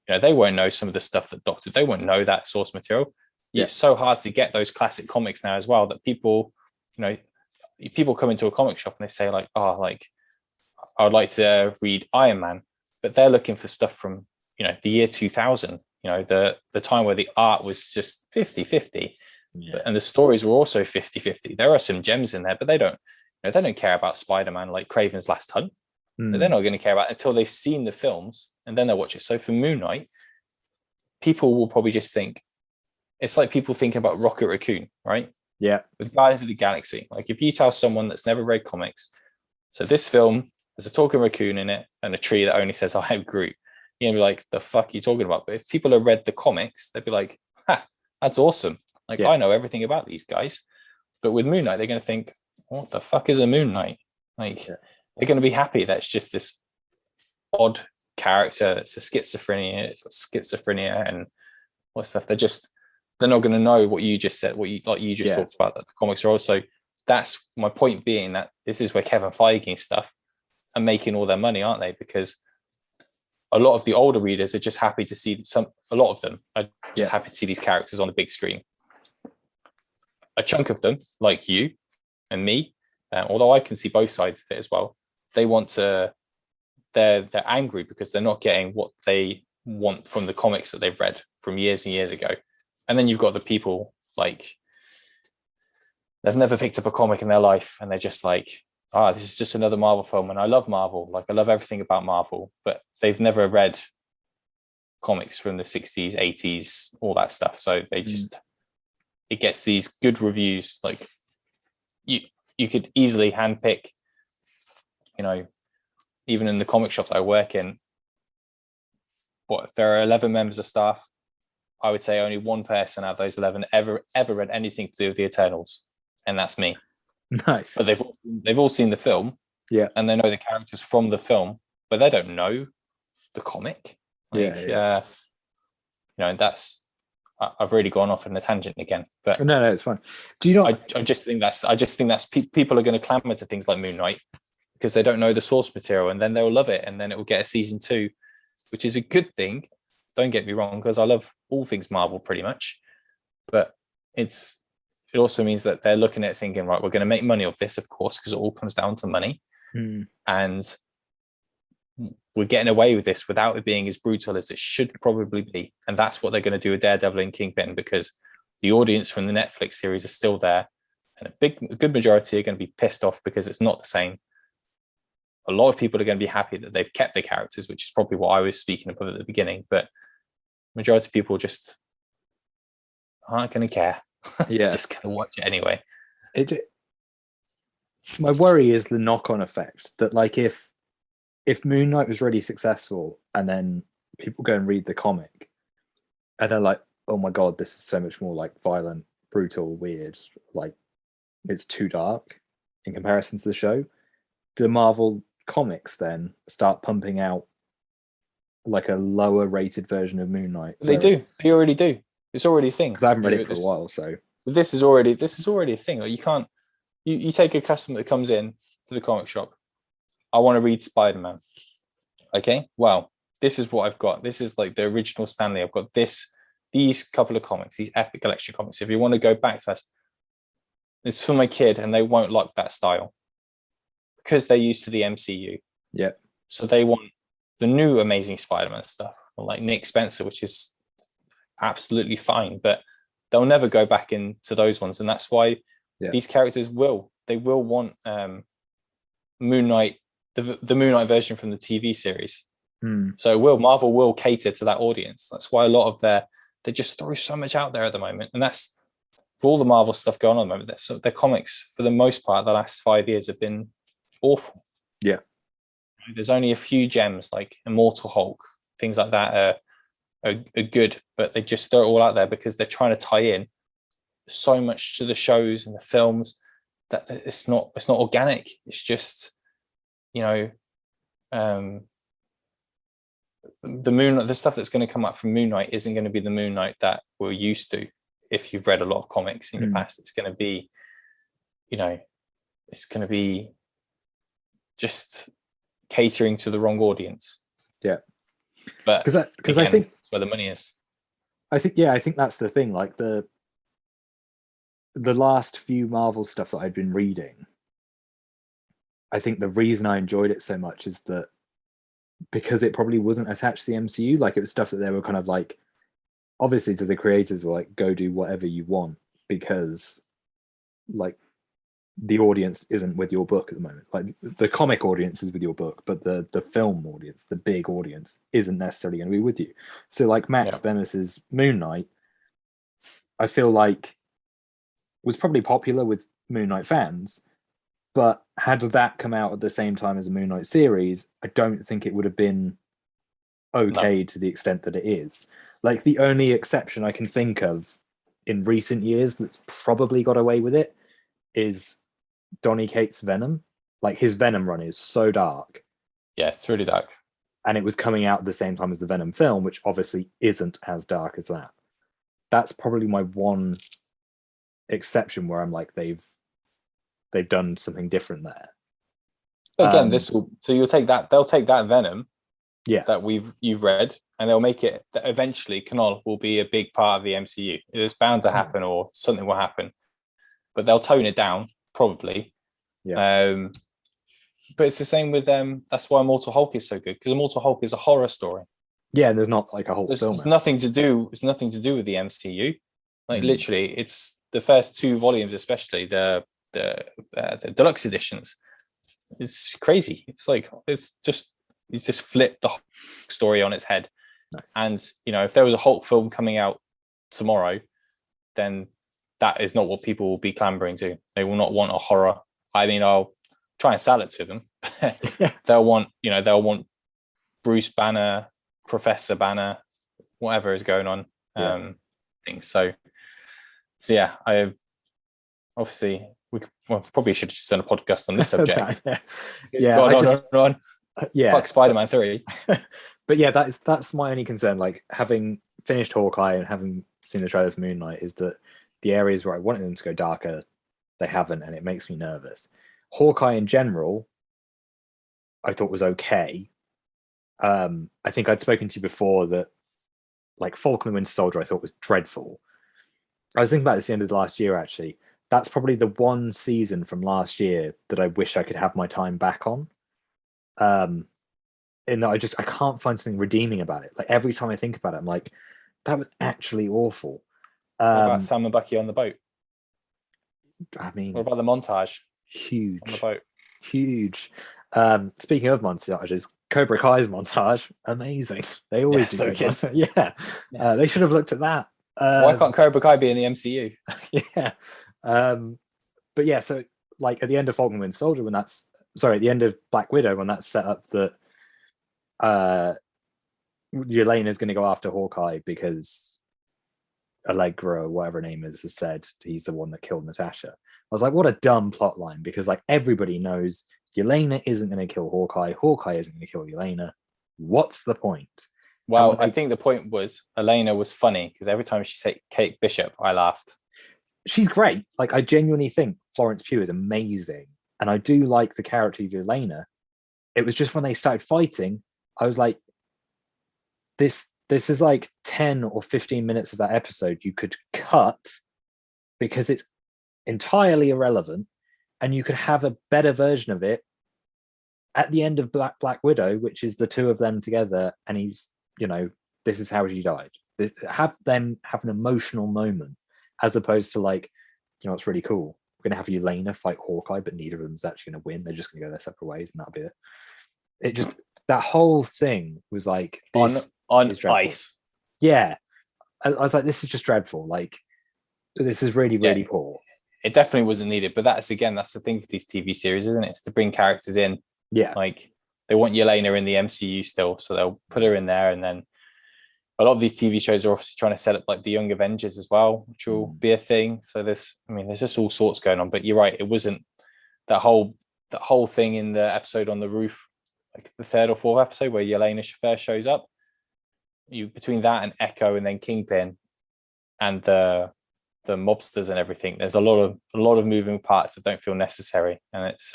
They won't know some of the stuff that they won't know that source material. Yeah. It's so hard to get those classic comics now as well that people come into a comic shop and they say like, oh, like I would like to read Iron Man, but they're looking for stuff from, the year 2000, the time where the art was just 50-50 and the stories were also 50-50. There are some gems in there, but they don't care about Spider-Man like Kraven's Last Hunt. But they're not going to care about it until they've seen the films and then they'll watch it. So for Moon Knight, people will probably just think, it's like people thinking about Rocket Raccoon, right? Yeah. With Guardians of the Galaxy. Like, if you tell someone that's never read comics, so this film, there's a talking raccoon in it and a tree that only says, I am Groot. You're going to be like, the fuck are you talking about? But if people have read the comics, they'd be like, that's awesome. Like, I know everything about these guys. But with Moon Knight, they're going to think, what the fuck is a Moon Knight? Like, they're going to be happy that it's just this odd character that's a schizophrenia and what stuff. they're not going to know what you just said, what you just talked about, that the comics are also. That's my point being, that this is where Kevin Feige and stuff are making all their money, aren't they? Because a lot of the older readers are just happy to see a lot of them are just happy to see these characters on the big screen. A chunk of them, like you and me, although I can see both sides of it as well, they're angry because they're not getting what they want from the comics that they've read from years and years ago. And then you've got the people like, they've never picked up a comic in their life, and they're just like, this is just another Marvel film, and I love Marvel. Like, I love everything about Marvel, but they've never read comics from the 60s, 80s, all that stuff. So they just, it gets these good reviews. Like, you could easily handpick, even in the comic shop that I work in, if there are 11 members of staff, I would say only one person out of those 11 ever read anything to do with the Eternals, and that's me. Nice. But they've all seen the film, and they know the characters from the film, but they don't know the comic. That's, I've really gone off on a tangent again. But no, it's fine. Do you know? I just think that's people are going to clamor to things like Moon Knight because they don't know the source material, and then they'll love it, and then it will get a season 2, which is a good thing. Don't get me wrong, because I love all things Marvel pretty much, but it also means that they're looking at it thinking, right, we're going to make money off this, of course, because it all comes down to money. And we're getting away with this without it being as brutal as it should probably be. And that's what they're going to do with Daredevil and Kingpin, because the audience from the Netflix series is still there. And a good majority are going to be pissed off because it's not the same. A lot of people are going to be happy that they've kept the characters, which is probably what I was speaking about at the beginning. But majority of people just aren't going to care. Just going to watch it anyway. My worry is the knock-on effect that, like, if Moon Knight was really successful and then people go and read the comic and they're like, oh my god, this is so much more like violent, brutal, weird, like it's too dark in comparison to the show, do Marvel comics then start pumping out like a lower rated version of Moon Knight? They already do. It's already a thing. Because I haven't read it for a while, so this is already a thing. Like, you can't, you take a customer that comes in to the comic shop. I want to read Spider-Man. Okay, well, this is what I've got. This is like the original Stanley. I've got these couple of comics, these epic collection comics. If you want to go back to us, it's for my kid, and they won't like that style because they're used to the MCU. Yeah. So they want the new Amazing Spider-Man stuff, like Nick Spencer, which is absolutely fine, but they'll never go back into those ones, and that's why these characters will want Moon Knight, the Moon Knight version from the TV series. So Marvel will cater to that audience. That's why a lot of they just throw so much out there at the moment, and that's for all the Marvel stuff going on at the moment. Their comics, for the most part, the last 5 years have been awful. Yeah, there's only a few gems like Immortal Hulk, things like that are good, but they just throw it all out there because they're trying to tie in so much to the shows and the films that it's not organic. It's just, the stuff that's going to come up from Moon Knight isn't going to be the Moon Knight that we're used to. If you've read a lot of comics in the past, it's going to be, it's going to be just catering to the wrong audience. Yeah, but because I think where the money is. I think that's the thing. Like the last few Marvel stuff that I'd been reading, I think the reason I enjoyed it so much is that because it probably wasn't attached to the MCU. Like, it was stuff that they were kind of like, obviously to the creators were like, go do whatever you want, because like the audience isn't with your book at the moment. Like, the comic audience is with your book, but the film audience, the big audience, isn't necessarily going to be with you. So like Max Bemis's Moon Knight, I feel like was probably popular with Moon Knight fans, but had that come out at the same time as a Moon Knight series, I don't think it would have been okay to the extent that it is. Like, the only exception I can think of in recent years that's probably got away with it is Donny Cates' Venom. Like, his Venom run is so dark. Yeah, it's really dark. And it was coming out at the same time as the Venom film, which obviously isn't as dark as that. that's probably my one exception where I'm like they've done something different there. But again, so you'll take that, they'll take that Venom that you've read, and they'll make it that eventually Canol will be a big part of the MCU. It's bound to happen, or something will happen, but they'll tone it down probably. But it's the same with them. That's why Immortal Hulk is so good, because Immortal Hulk is a horror story. Yeah, and there's not like a whole film. It's nothing to do. It's nothing to do with the MCU. Like literally, it's the first 2 volumes, especially the deluxe editions. It's crazy. It's like it's just flipped the Hulk story on its head. Nice. And if there was a Hulk film coming out tomorrow, then that is not what people will be clamoring to. They will not want a horror. I mean, I'll try and sell it to them. They'll want Bruce Banner, Professor Banner, whatever is going on. Things. So yeah, I obviously we probably should have just done a podcast on this subject. on. Fuck Spider-Man 3. But yeah, that's my only concern. Like, having finished Hawkeye and having seen the trailer for Moon Knight, is that the areas where I wanted them to go darker, they haven't, and it makes me nervous. Hawkeye in general, I thought was okay. I think I'd spoken to you before that, like, Falcon and Winter Soldier I thought was dreadful. I was thinking about this at the end of the last year, actually. That's probably the one season from last year that I wish I could have my time back on. And I can't find something redeeming about it. Like, every time I think about it, I'm like, that was actually awful. What about Sam and Bucky on the boat? I mean, what about the montage? Huge. On the boat. Huge. Speaking of montages, Cobra Kai's montage, amazing. They always do so good. They should have looked at that. Why can't Cobra Kai be in the MCU? But yeah, so like at the end of Falcon and Winter Soldier, at the end of Black Widow, when that's set up that Yelena is going to go after Hawkeye because Allegra, or whatever her name is, has said he's the one that killed Natasha. I was like, what a dumb plot line, because like everybody knows Yelena isn't going to kill Hawkeye. Hawkeye isn't going to kill Yelena. What's the point? Well, I think the point was Elena was funny because every time she said Kate Bishop, I laughed. She's great. Like, I genuinely think Florence Pugh is amazing, and I do like the character of Yelena. It was just when they started fighting, I was like, this is like 10 or 15 minutes of that episode you could cut because it's entirely irrelevant, and you could have a better version of it at the end of Black Widow, which is the 2 of them together, and he's, this is how she died. Have them have an emotional moment, as opposed to like, it's really cool. We're going to have Yelena fight Hawkeye, but neither of them is actually going to win. They're just going to go their separate ways, and that'll be it. It just, that whole thing was like on ice. Yeah. I was like, this is just dreadful. Like, this is really, really poor. It definitely wasn't needed, but that's the thing for these TV series, isn't it? It's to bring characters in. Yeah. Like, they want Yelena in the MCU still, so they'll put her in there, and then a lot of these TV shows are obviously trying to set up like the Young Avengers as well, which will be a thing. So there's just all sorts going on. But you're right, it wasn't that whole thing in the episode on the roof, like the 3rd or 4th episode where Yelena first shows up. Between that and Echo and then Kingpin and the mobsters and everything, there's a lot of moving parts that don't feel necessary. And it's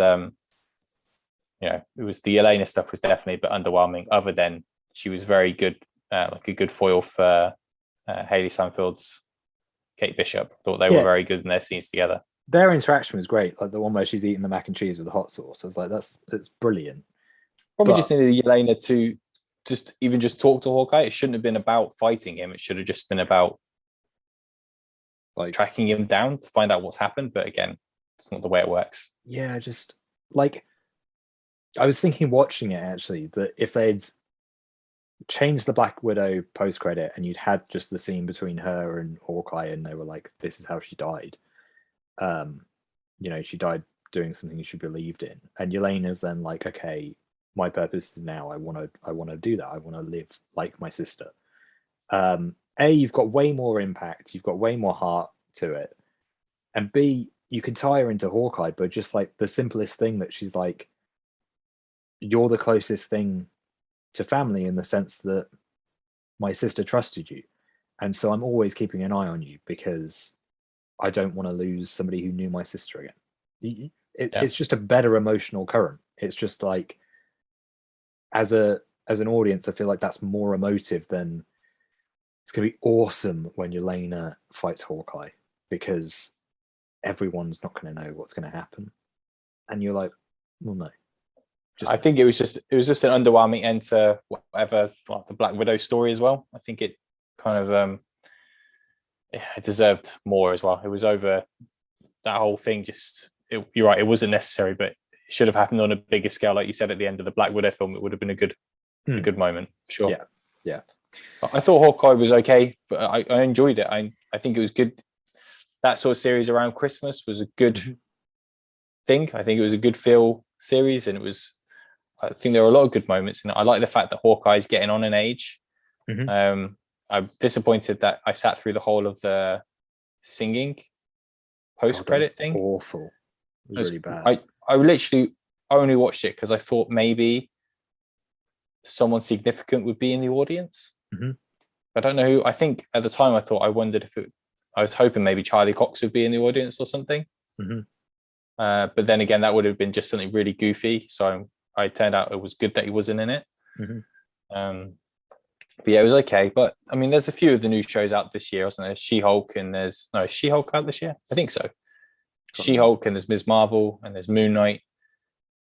it was the Yelena stuff was definitely a bit underwhelming, other than she was very good, like a good foil for Hayley Steinfeld's Kate Bishop. I thought they were very good in their scenes together. Their interaction was great, like the one where she's eating the mac and cheese with the hot sauce. I was like, it's brilliant. Probably just needed Yelena to just talk to Hawkeye. It shouldn't have been about fighting him. It should have just been about like tracking him down to find out what's happened. But again, it's not the way it works. Yeah, just like, I was thinking watching it actually, that if they'd changed the Black Widow post-credit and you'd had just the scene between her and Hawkeye, and they were like, this is how she died. She died doing something she believed in. And Yelena's then like, okay, my purpose is now I want to do that. I want to live like my sister. You've got way more impact. You've got way more heart to it. And B, you can tie her into Hawkeye, but just like the simplest thing that she's like, you're the closest thing to family in the sense that my sister trusted you. And so I'm always keeping an eye on you because I don't want to lose somebody who knew my sister again. It's just a better emotional current. It's just like, as an audience, I feel like that's more emotive than it's going to be awesome when Yelena fights Hawkeye, because everyone's not going to know what's going to happen. And you're like, well, no. I think it was just an underwhelming end to whatever, well, the Black Widow story as well. I think it kind of it deserved more as well. It was over, that whole thing. You're right, it wasn't necessary, but it should have happened on a bigger scale, like you said at the end of the Black Widow film. It would have been a good moment, sure. Yeah. I thought Hawkeye was okay, but I enjoyed it. I think it was good. That sort of series around Christmas was a good thing. I think it was a good feel series, and I think there were a lot of good moments. And I like the fact that Hawkeye's getting on in age. I'm disappointed that I sat through the whole of the singing post-credit thing. Awful. It was really bad. I literally only watched it because I thought maybe someone significant would be in the audience. I don't know who. I think at the time I wondered if I was hoping maybe Charlie Cox would be in the audience or something. But then again, that would have been just something really goofy. So I turned out it was good that he wasn't in it. But yeah, it was okay. But I mean, there's a few of the new shows out this year, wasn't there? She-Hulk, and is She-Hulk out this year? I think so. She-Hulk, and there's Ms. Marvel, and there's Moon Knight.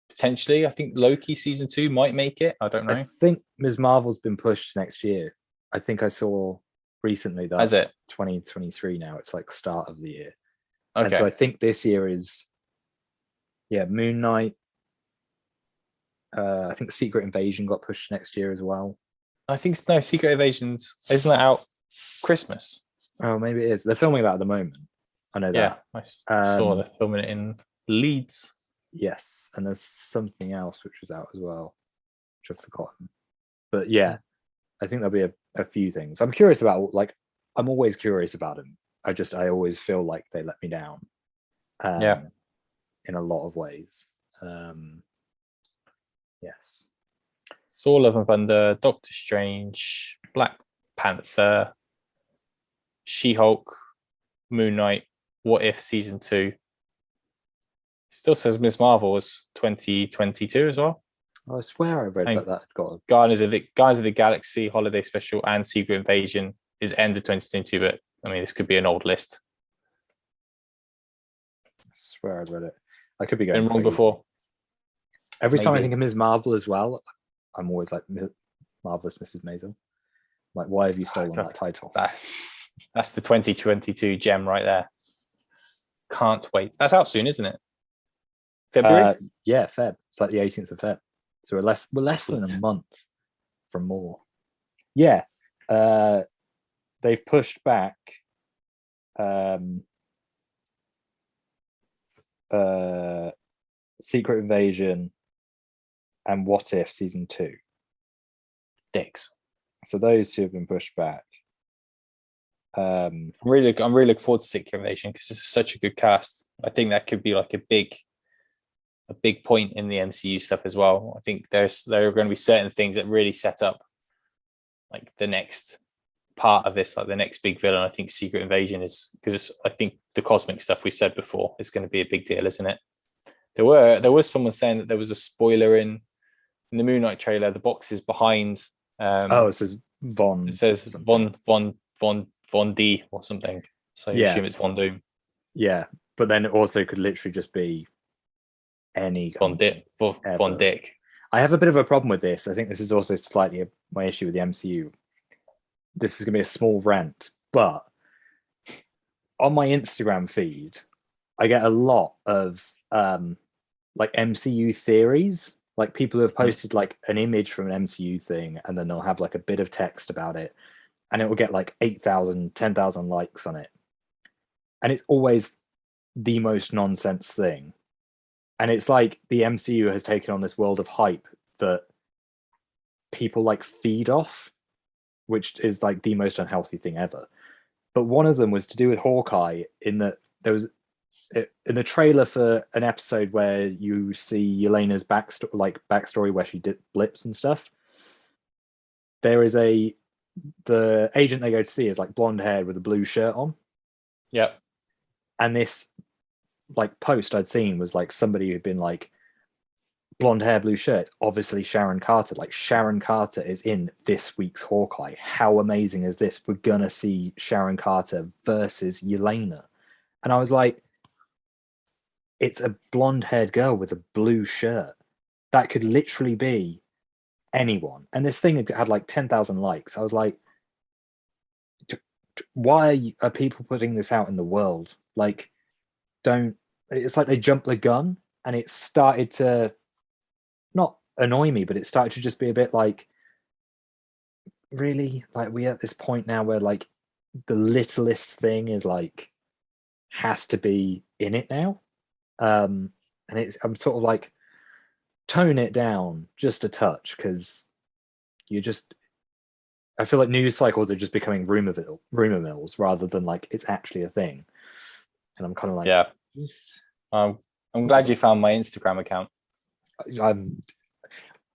Potentially, I think Loki season 2 might make it. I don't know. I think Ms. Marvel's been pushed next year. I think I saw recently that it 2023 now. It's like start of the year. Okay. And so I think this year is Moon Knight. I think Secret Invasion got pushed next year as well. I think Secret Invasions isn't that out Christmas? Oh, maybe it is. They're filming that at the moment. I know that. Yeah, I saw they're filming it in Leeds. Yes, and there's something else which was out as well, which I've forgotten. But yeah, I think there'll be a few things. I'm curious about, I'm always curious about them. I always feel like they let me down. In a lot of ways. Yes. Thor: Love and Thunder, Doctor Strange, Black Panther, She-Hulk, Moon Knight, What If season 2. Still says Ms. Marvel was 2022 as well. I swear I read that got Guardians of the Galaxy Holiday Special and Secret Invasion is end of 2022, but I mean, this could be an old list. I swear I read it. I could be going wrong before. Every time I think of Ms. Marvel as well, I'm always like, Marvelous Mrs. Maisel. Like, why have you stolen that title? That's the 2022 gem right there. Can't wait. That's out soon, isn't it? February? Yeah, Feb. It's like the 18th of Feb. So we're less than a month from more. Yeah. They've pushed back Secret Invasion and What If season 2. Dicks. So those two have been pushed back. I'm really looking forward to Secret Invasion because this is such a good cast. I think that could be like a big point in the MCU stuff as well. I think there are going to be certain things that really set up like the next part of this, like the next big villain. I think Secret Invasion is, because I think the cosmic stuff we said before is going to be a big deal, isn't it? There was someone saying that there was a spoiler in the Moon Knight trailer. The box is behind. It says Von. It says Von D or something. So you assume it's Von Doom. Yeah, but then it also could literally just be any Von Dick. I have a bit of a problem with this. I think this is also slightly my issue with the MCU. This is going to be a small rant, but on my Instagram feed, I get a lot of like MCU theories, like people who have posted like an image from an MCU thing, and then they'll have like a bit of text about it, and it will get like 8,000, 10,000 likes on it. And it's always the most nonsense thing. And it's like the MCU has taken on this world of hype that people like feed off, which is like the most unhealthy thing ever. But one of them was to do with Hawkeye, in that there was in the trailer for an episode where you see Yelena's backstory where she did blips and stuff. There is a the agent they go to see is like blonde haired with a blue shirt on. Yep. And this like post I'd seen was like somebody who'd been like, blonde hair, blue shirt, obviously Sharon Carter. Like Sharon Carter is in this week's Hawkeye. How amazing is this? We're gonna see Sharon Carter versus Yelena. And I was like, it's a blonde haired girl with a blue shirt. That could literally be anyone. And this thing had like 10,000 likes. I was like, why are people putting this out in the world? Like, don't, it's like they jumped the gun, and it started to not annoy me, but it started to just be a bit like, really? Like, we at this point now where like the littlest thing is like, has to be in it now. And I'm sort of like, tone it down just a touch, because I feel like news cycles are just becoming rumor mills rather than like it's actually a thing. And I'm kind of like, yeah. I'm glad you found my Instagram account.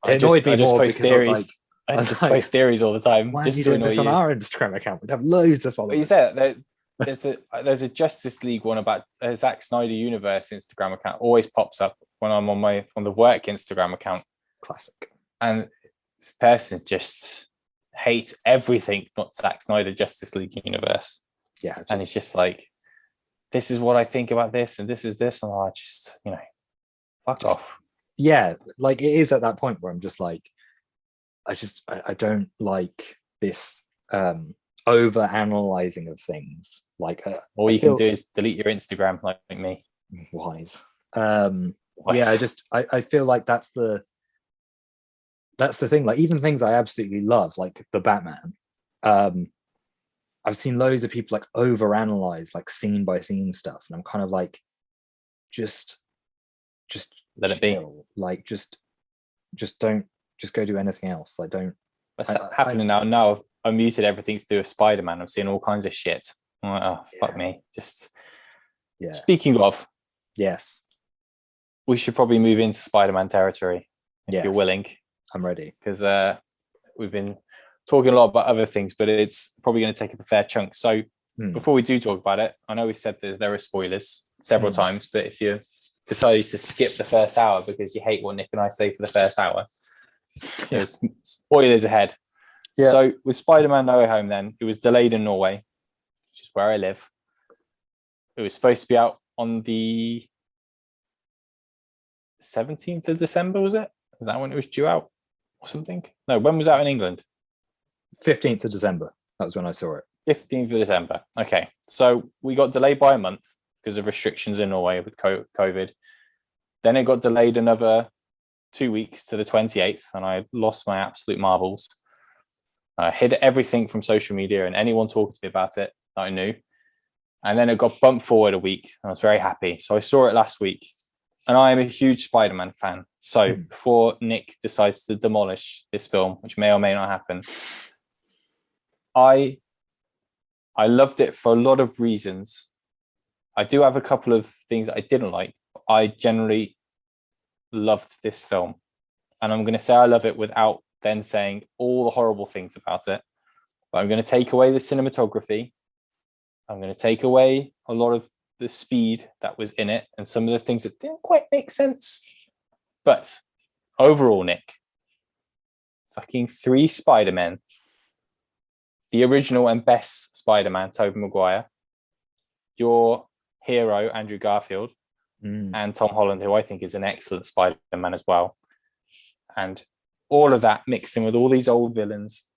I just post theories. I just post theories all the time. Why just are you to doing annoy this on you. our Instagram account? We'd have loads of followers. But you said there's a Justice League one about a Zack Snyder Universe Instagram account. Always pops up when I'm on the work Instagram account. Classic. And this person just hates everything not Zack Snyder Justice League Universe. Yeah. And it's just like, this is what I think about this, and this is this, and I just, fuck off. Yeah, like it is at that point where I'm just like, I don't like this over analyzing of things. Like all you can do is delete your Instagram, like me. Wise. Wise. Yeah, I feel like that's the thing. Like even things I absolutely love, like the Batman. I've seen loads of people like overanalyze like scene by scene stuff, and I'm kind of like, just let it be. Like just don't, just go do anything else. Like don't. What's happening now? Now I've muted everything to do with Spider-Man. I'm seeing all kinds of shit. I'm like, oh, fuck me. Just Speaking of, yes, we should probably move into Spider-Man territory if you're willing. I'm ready, because we've been talking a lot about other things, but it's probably going to take up a fair chunk. So before we do talk about it, I know we said that there are spoilers several times, but if you decided to skip the first hour because you hate what Nick and I say for the first hour, there's spoilers ahead. Yeah. So with Spider-Man No Way Home, then it was delayed in Norway, which is where I live. It was supposed to be out on the 17th of December, was it? Is that when it was due out or something? No, when was it out in England? 15th of December. That was when I saw it. 15th of December. Okay. So we got delayed by a month because of restrictions in Norway with COVID. Then it got delayed another 2 weeks to the 28th, and I lost my absolute marbles. I hid everything from social media and anyone talking to me about it that I knew. And then it got bumped forward a week, and I was very happy. So I saw it last week, and I am a huge Spider-Man fan. So before Nick decides to demolish this film, which may or may not happen, I loved it for a lot of reasons. I do have a couple of things I didn't like. I generally loved this film. And I'm going to say I love it without then saying all the horrible things about it. But I'm going to take away the cinematography. I'm going to take away a lot of the speed that was in it and some of the things that didn't quite make sense. But overall, Nick, fucking 3 Spider-Men. The original and best Spider-Man, Tobey Maguire. Your hero, Andrew Garfield. And Tom Holland, who I think is an excellent Spider-Man as well. And all of that mixed in with all these old villains.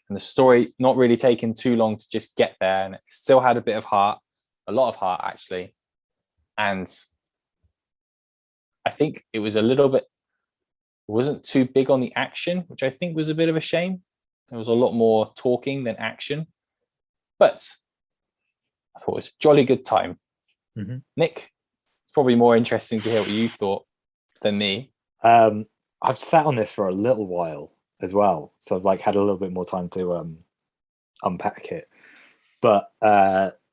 And the story not really taking too long to just get there. And it still had a bit of heart. A lot of heart, actually. And I think it was a little bit... It wasn't too big on the action, which I think was a bit of a shame. There was a lot more talking than action. But I thought it was a jolly good time. Nick, it's probably more interesting to hear what you thought than me. I've sat on this for a little while as well. So I've like had a little bit more time to unpack it. But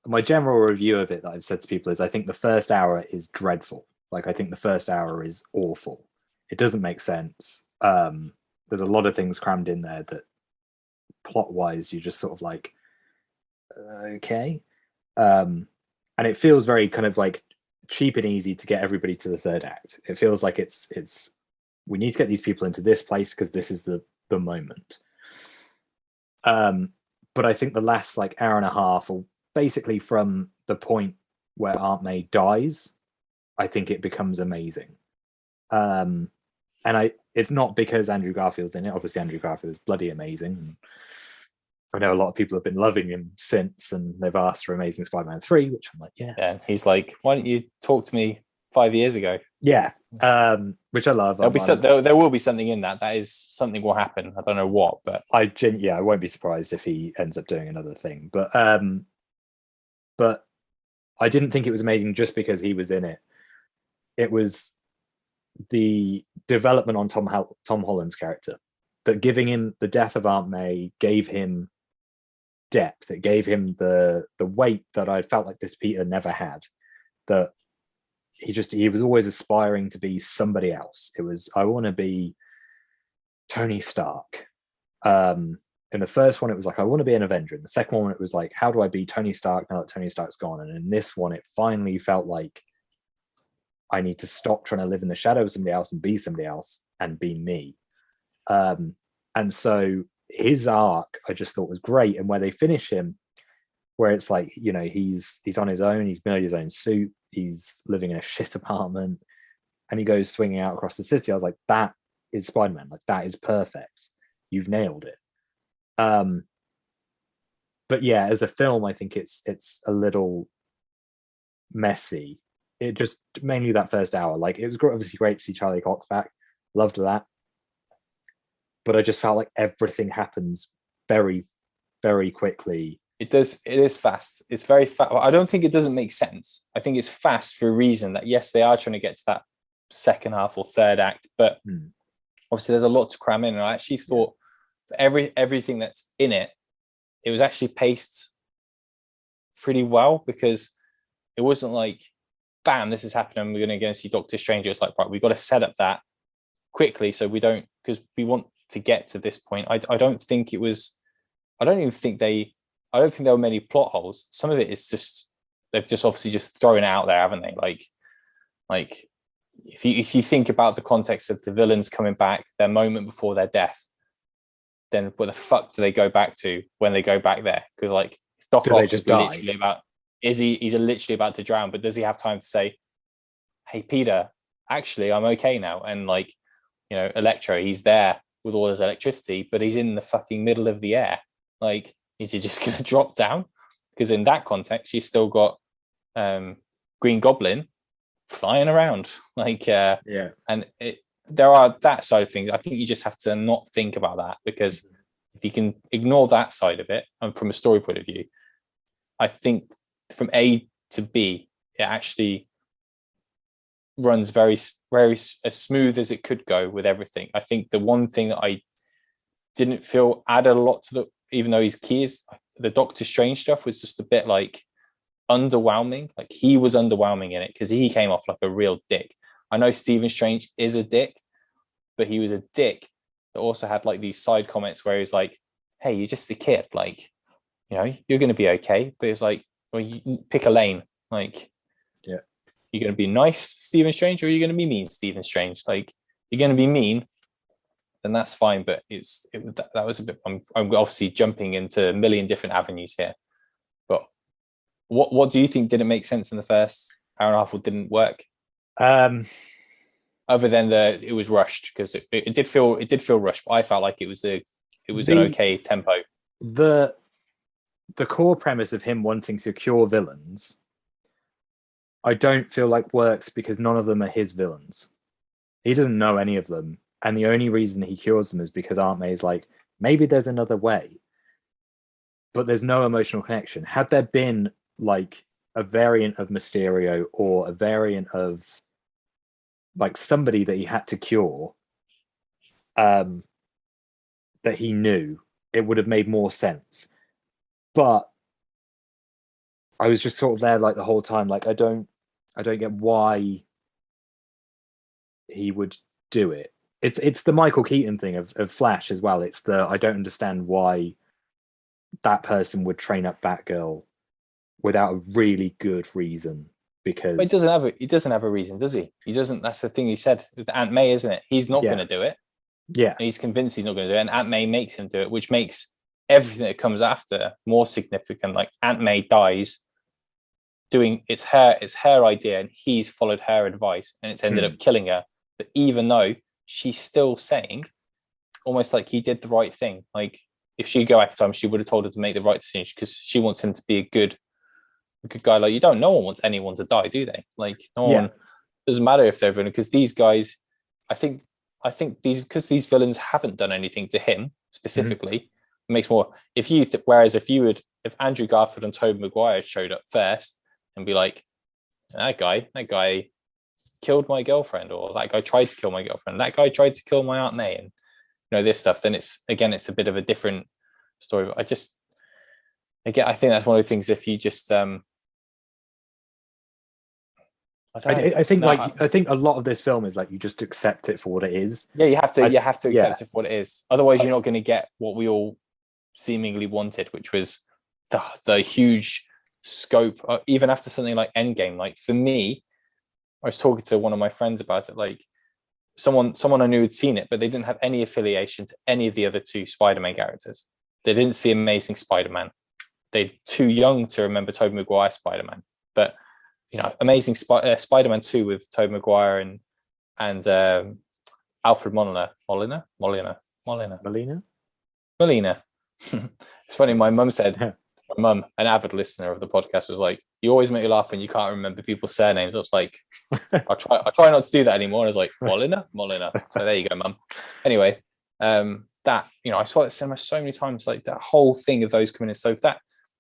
my general review of it that I've said to people is I think the first hour is dreadful. Like I think the first hour is awful. It doesn't make sense. There's a lot of things crammed in there that plot wise you're just sort of like, okay. And it feels very kind of like cheap and easy to get everybody to the third act. It feels like it's we need to get these people into this place because this is the moment. But I think the last like hour and a half, or basically from the point where Aunt May dies, I think it becomes amazing. And it's not because Andrew Garfield's in it. Obviously, Andrew Garfield is bloody amazing. And I know a lot of people have been loving him since, and they've asked for Amazing Spider-Man 3, which I'm like, yes. Yeah, he's like, why didn't you talk to me 5 years ago? Yeah, which I love. There will be something in that. That is something will happen. I don't know what, but I won't be surprised if he ends up doing another thing. But I didn't think it was amazing just because he was in it. It was the development on Tom Holland's character, that giving him the death of Aunt May gave him depth. It gave him the weight that I felt like this Peter never had. That he was always aspiring to be somebody else. It was, I want to be Tony Stark. In the first one, it was like, I want to be an Avenger. In the second one, it was like, how do I be Tony Stark now that Tony Stark's gone? And in this one, it finally felt like I need to stop trying to live in the shadow of somebody else and be somebody else and be me. And so his arc, I just thought was great. And where they finish him, where it's like, you know, he's on his own, he's made his own suit, he's living in a shit apartment, and he goes swinging out across the city. I was like, that is Spider-Man. Like, that is perfect. You've nailed it. But yeah, as a film, I think it's a little messy. It just, mainly that first hour, like, it was obviously great to see Charlie Cox back. Loved that. But I just felt like everything happens very, very quickly. It is fast. It's very fast. I don't think it doesn't make sense. I think it's fast for a reason that, yes, they are trying to get to that second half or third act, but obviously there's a lot to cram in. And I actually thought everything that's in it, it was actually paced pretty well, because it wasn't like, bam, this is happening, we're going to go and see Doctor Strange. It's like, right, we've got to set up that quickly so we don't, because we want to get to this point. I don't think there were many plot holes. Some of it is just, they've just obviously just thrown it out there, haven't they? Like if you think about the context of the villains coming back, their moment before their death, then what the fuck do they go back to when they go back there? Because like, Doc Ock is literally he's literally about to drown, but does he have time to say, hey Peter, actually I'm okay now? And like, you know, Electro, he's there with all his electricity, but he's in the fucking middle of the air. Like, is he just going to drop down? Because in that context, you've still got Green Goblin flying around. Like, and there are that side of things. I think you just have to not think about that, because if you can ignore that side of it, and from a story point of view, I think from A to B, it actually runs very, very as smooth as it could go with everything. I think the one thing that I didn't feel added a lot to even though his key is the Doctor Strange stuff, was just a bit like underwhelming. Like, he was underwhelming in it because he came off like a real dick. I know Stephen Strange is a dick, but he was a dick that also had like these side comments where he was like, hey, you're just a kid, like, you know, you're going to be okay. But it's like, well, you pick a lane. Like, you're going to be nice, Stephen Strange, or you're going to be mean, Stephen Strange. Like, you're going to be mean, then that's fine. But that was a bit. I'm obviously jumping into a million different avenues here. But what do you think didn't make sense in the first hour and a half, or didn't work? Other than it was rushed, because it did feel rushed. But I felt like it was an okay tempo. The core premise of him wanting to cure villains, I don't feel like works, because none of them are his villains. He doesn't know any of them. And the only reason he cures them is because Aunt May's like, maybe there's another way. But there's no emotional connection. Had there been like a variant of Mysterio, or a variant of like somebody that he had to cure, that he knew, it would have made more sense. But I was just sort of there like the whole time. Like, I don't get why he would do it. It's the Michael Keaton thing of Flash as well. It's I don't understand why that person would train up Batgirl without a really good reason, because But he doesn't have a reason, does he? He doesn't. That's the thing he said with Aunt May, isn't it? He's not going to do it. Yeah. And he's convinced he's not going to do it. And Aunt May makes him do it, which makes everything that comes after more significant. Like Aunt May dies doing it's her idea, and he's followed her advice, and it's ended up killing her. But even though she's still saying, almost like he did the right thing. Like if she go back in time, she would have told her to make the right decision because she wants him to be a good guy. Like no one wants anyone to die, do they? Like no one. Doesn't matter if they're villain, because these guys, I think these villains haven't done anything to him specifically. It makes more if Andrew Garfield and Tobey Maguire showed up first and be like, that guy killed my girlfriend, or that guy tried to kill my girlfriend, that guy tried to kill my Aunt May, and this stuff, then it's a bit of a different story. But I think that's one of the things. If you just I think a lot of this film is like you just accept it for what it is. Yeah, you have to accept it for what it is. Otherwise, you're not going to get what we all seemingly wanted, which was the huge scope. Even after something like Endgame, like for me, I was talking to one of my friends about it. Like someone I knew had seen it, but they didn't have any affiliation to any of the other two Spider-Man characters. They didn't see Amazing Spider-Man. They're too young to remember Tobey Maguire Spider-Man, but Amazing Spider-Man 2 with Tobey Maguire and Alfred Molina. It's funny. My mum said, my mum, an avid listener of the podcast, was like, "You always make me laugh when you can't remember people's surnames." I was like, I try not to do that anymore. And I was like, Molina. So there you go, mum. Anyway, that I saw that cinema so many times. Like that whole thing of those coming in. So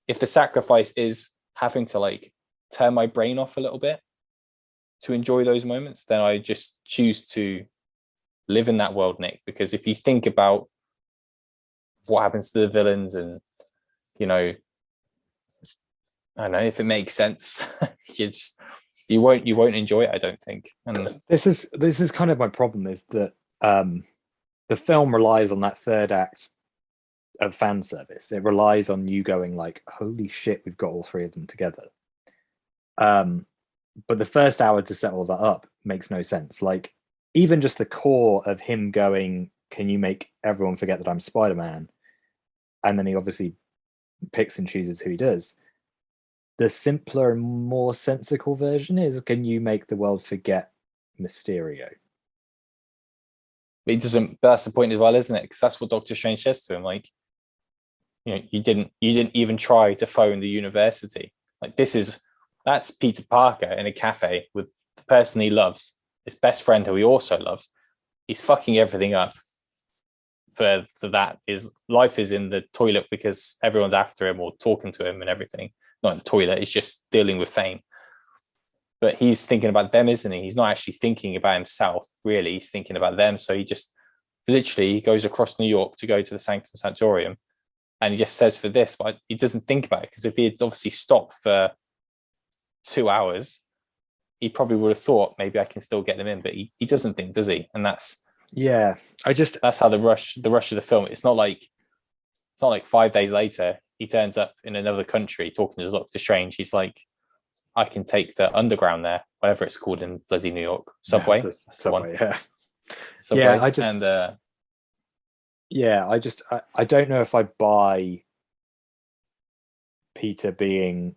if the sacrifice is having to like turn my brain off a little bit to enjoy those moments, then I just choose to live in that world, Nick. Because if you think about what happens to the villains, and I don't know if it makes sense, you won't enjoy it, I don't think. And this is kind of my problem, is that the film relies on that third act of fan service. It relies on you going like, holy shit, we've got all three of them together. But the first hour to set all that up makes no sense. Like even just the core of him going, can you make everyone forget that I'm Spider-Man? And then he obviously picks and chooses who he does. The simpler and more sensical version is, can you make the world forget Mysterio? It doesn't. That's the point as well, isn't it? Because that's what Doctor Strange says to him. Like, you didn't even try to phone the university. Like that's Peter Parker in a cafe with the person he loves, his best friend who he also loves. He's fucking everything up. For that, his life is in the toilet because everyone's after him or talking to him and everything. Not in the toilet. He's just dealing with fame. But he's thinking about them, isn't he? He's not actually thinking about himself, really. He's thinking about them. So he just literally goes across New York to go to the Sanctum Sanctorum, and he just says for this, but he doesn't think about it, because if he had obviously stopped for 2 hours, he probably would have thought maybe I can still get them in, but he doesn't think, does he? And that's how the rush of the film. It's not like 5 days later he turns up in another country talking to Doctor Strange. He's like, I can take the underground there, whatever it's called in bloody New York, subway. Yeah, that's the one. Yeah. Subway. I don't know if I buy Peter being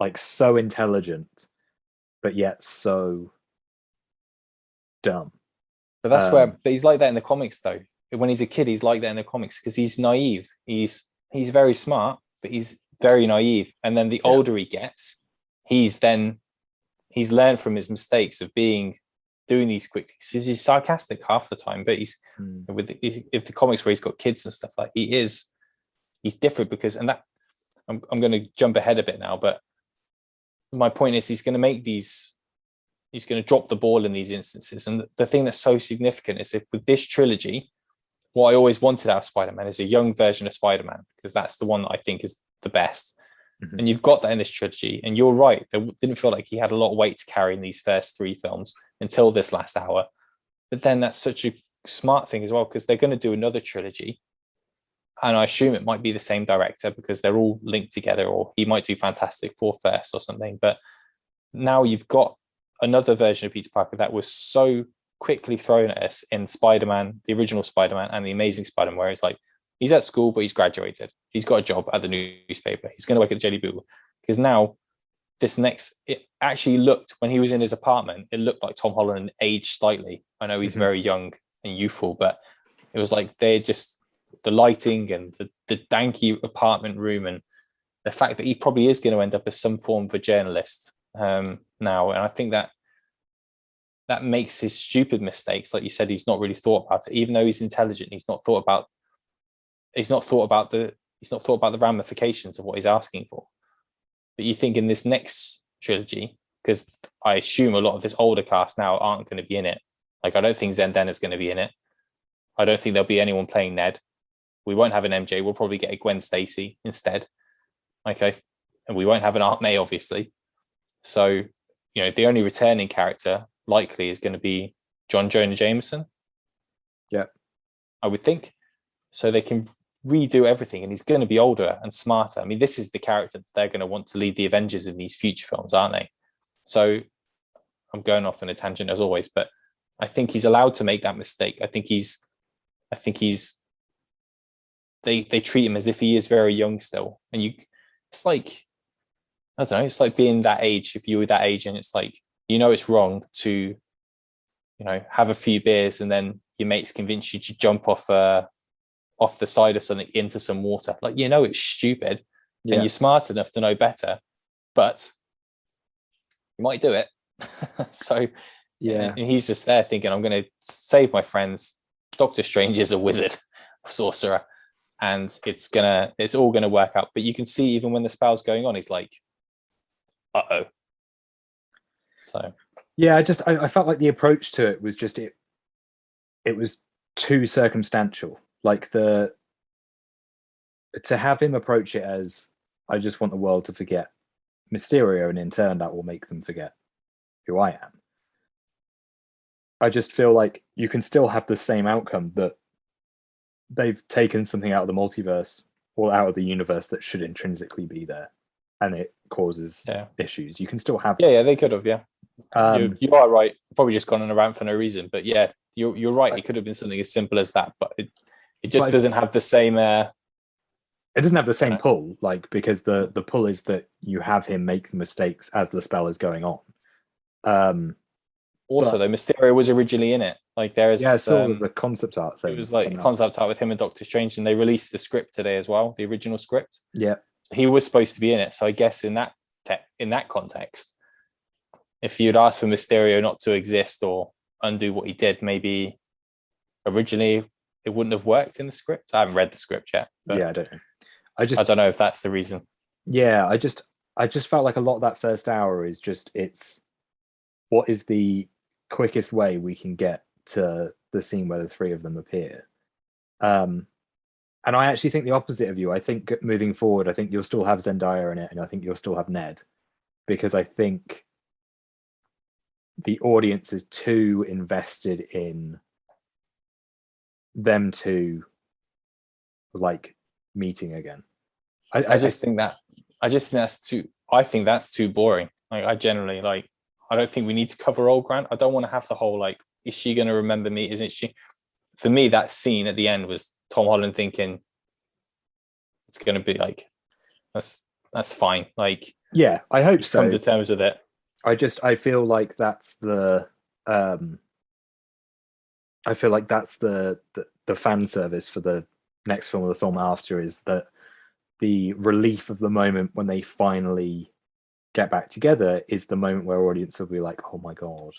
like so intelligent but yet so dumb. But that's but he's like that in the comics, though. When he's a kid, he's like that in the comics because he's naive. He's very smart, but he's very naive. And then the older he gets, he's learned from his mistakes of doing these quick things. He's sarcastic half the time, but he's if the comics where he's got kids and stuff, like he's different because, and that I'm going to jump ahead a bit now, but my point is he's going to drop the ball in these instances. And the thing that's so significant is if with this trilogy, what I always wanted out of Spider-Man is a young version of Spider-Man, because that's the one that I think is the best. Mm-hmm. And you've got that in this trilogy. And you're right. It didn't feel like he had a lot of weight to carry in these first 3 films until this last hour. But then that's such a smart thing as well, because they're going to do another trilogy. and I assume it might be the same director because they're all linked together, or he might do Fantastic Four first or something. But now you've got another version of Peter Parker that was so quickly thrown at us in Spider-Man, the original Spider-Man, and the Amazing Spider-Man, where it's like, he's at school, but he's graduated. He's got a job at the newspaper. He's going to work at the Jelly Boo. Because now, it actually looked, when he was in his apartment, it looked like Tom Holland aged slightly. I know he's very young and youthful, but it was like they're just, the lighting and the danky apartment room, and the fact that he probably is going to end up as some form of a journalist now. And I think that makes his stupid mistakes, like you said, he's not really thought about it. Even though he's intelligent, he's not thought about the ramifications of what he's asking for. But you think in this next trilogy, because I assume a lot of this older cast now aren't going to be in it. Like, I don't think Zendaya is going to be in it. I don't think there'll be anyone playing Ned. We won't have an MJ. We'll probably get a Gwen Stacy instead. And we won't have an Aunt May, obviously. So, the only returning character likely is going to be John Jonah Jameson. Yeah, I would think. So they can redo everything, and he's going to be older and smarter. I mean, this is the character that they're going to want to lead the Avengers in these future films, aren't they? So I'm going off on a tangent as always, but I think he's allowed to make that mistake. I think they treat him as if he is very young still. And it's like, I don't know, it's like being that age. If you were that age, and it's like, it's wrong to, have a few beers and then your mates convince you to jump off the side of something into some water. Like, it's stupid, and you're smart enough to know better, but you might do it. So, and he's just there thinking, I'm going to save my friends. Doctor Strange is a wizard, a sorcerer, and it's all gonna work out. But you can see, even when the spell's going on, he's like, uh-oh. So yeah, I felt like the approach to it was just it was too circumstantial. Like, to have him approach it as, I just want the world to forget Mysterio, and in turn that will make them forget who I am. I just feel like you can still have the same outcome, that they've taken something out of the multiverse or out of the universe that should intrinsically be there, and it causes issues. You can still have they could have. You are right. Probably just gone on a rant for no reason, but you're right. It could have been something as simple as that, but it just doesn't have the same. It doesn't have the same pull, because the pull is that you have him make the mistakes as the spell is going on. Also, though, Mysterio was originally in it. Like, there's so it was a concept art thing. It was like a concept art with him and Doctor Strange, and they released the script today as well, the original script. Yeah, he was supposed to be in it. So I guess in that context, if you'd asked for Mysterio not to exist or undo what he did, maybe originally it wouldn't have worked in the script. I haven't read the script yet. But I don't know. I don't know if that's the reason. Yeah, I just felt like a lot of that first hour is just, it's what is the quickest way we can get to the scene where the three of them appear. And I actually think the opposite of you. I think moving forward, I think you'll still have Zendaya in it, and I think you'll still have Ned, because I think the audience is too invested in them two, like, meeting again. I just think that's too boring. Like, I generally, like, I don't think we need to cover old Grant. I don't want to have the whole, like, is she going to remember me? Isn't she? For me, that scene at the end was Tom Holland thinking it's going to be like, that's fine. Like, yeah, I hope so. Come to terms with it. I feel like that's the fan service for the next film or the film after, is that the relief of the moment when they finally get back together is the moment where audience will be like, oh my god,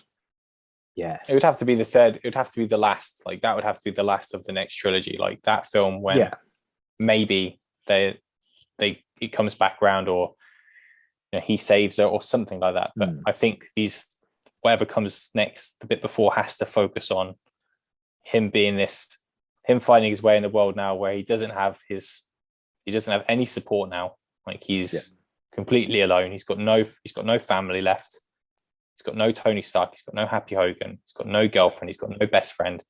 yes. It would have to be the third. It would have to be the last. Like, that would have to be the last of the next trilogy. Like, that film when maybe it comes back around, or he saves her or something like that. But I think whatever comes next, the bit before, has to focus on him finding his way in the world now, where he doesn't have any support now. Like, he's completely alone. He's got no family left. He's got no Tony Stark. He's got no Happy Hogan. He's got no girlfriend. He's got no best friend.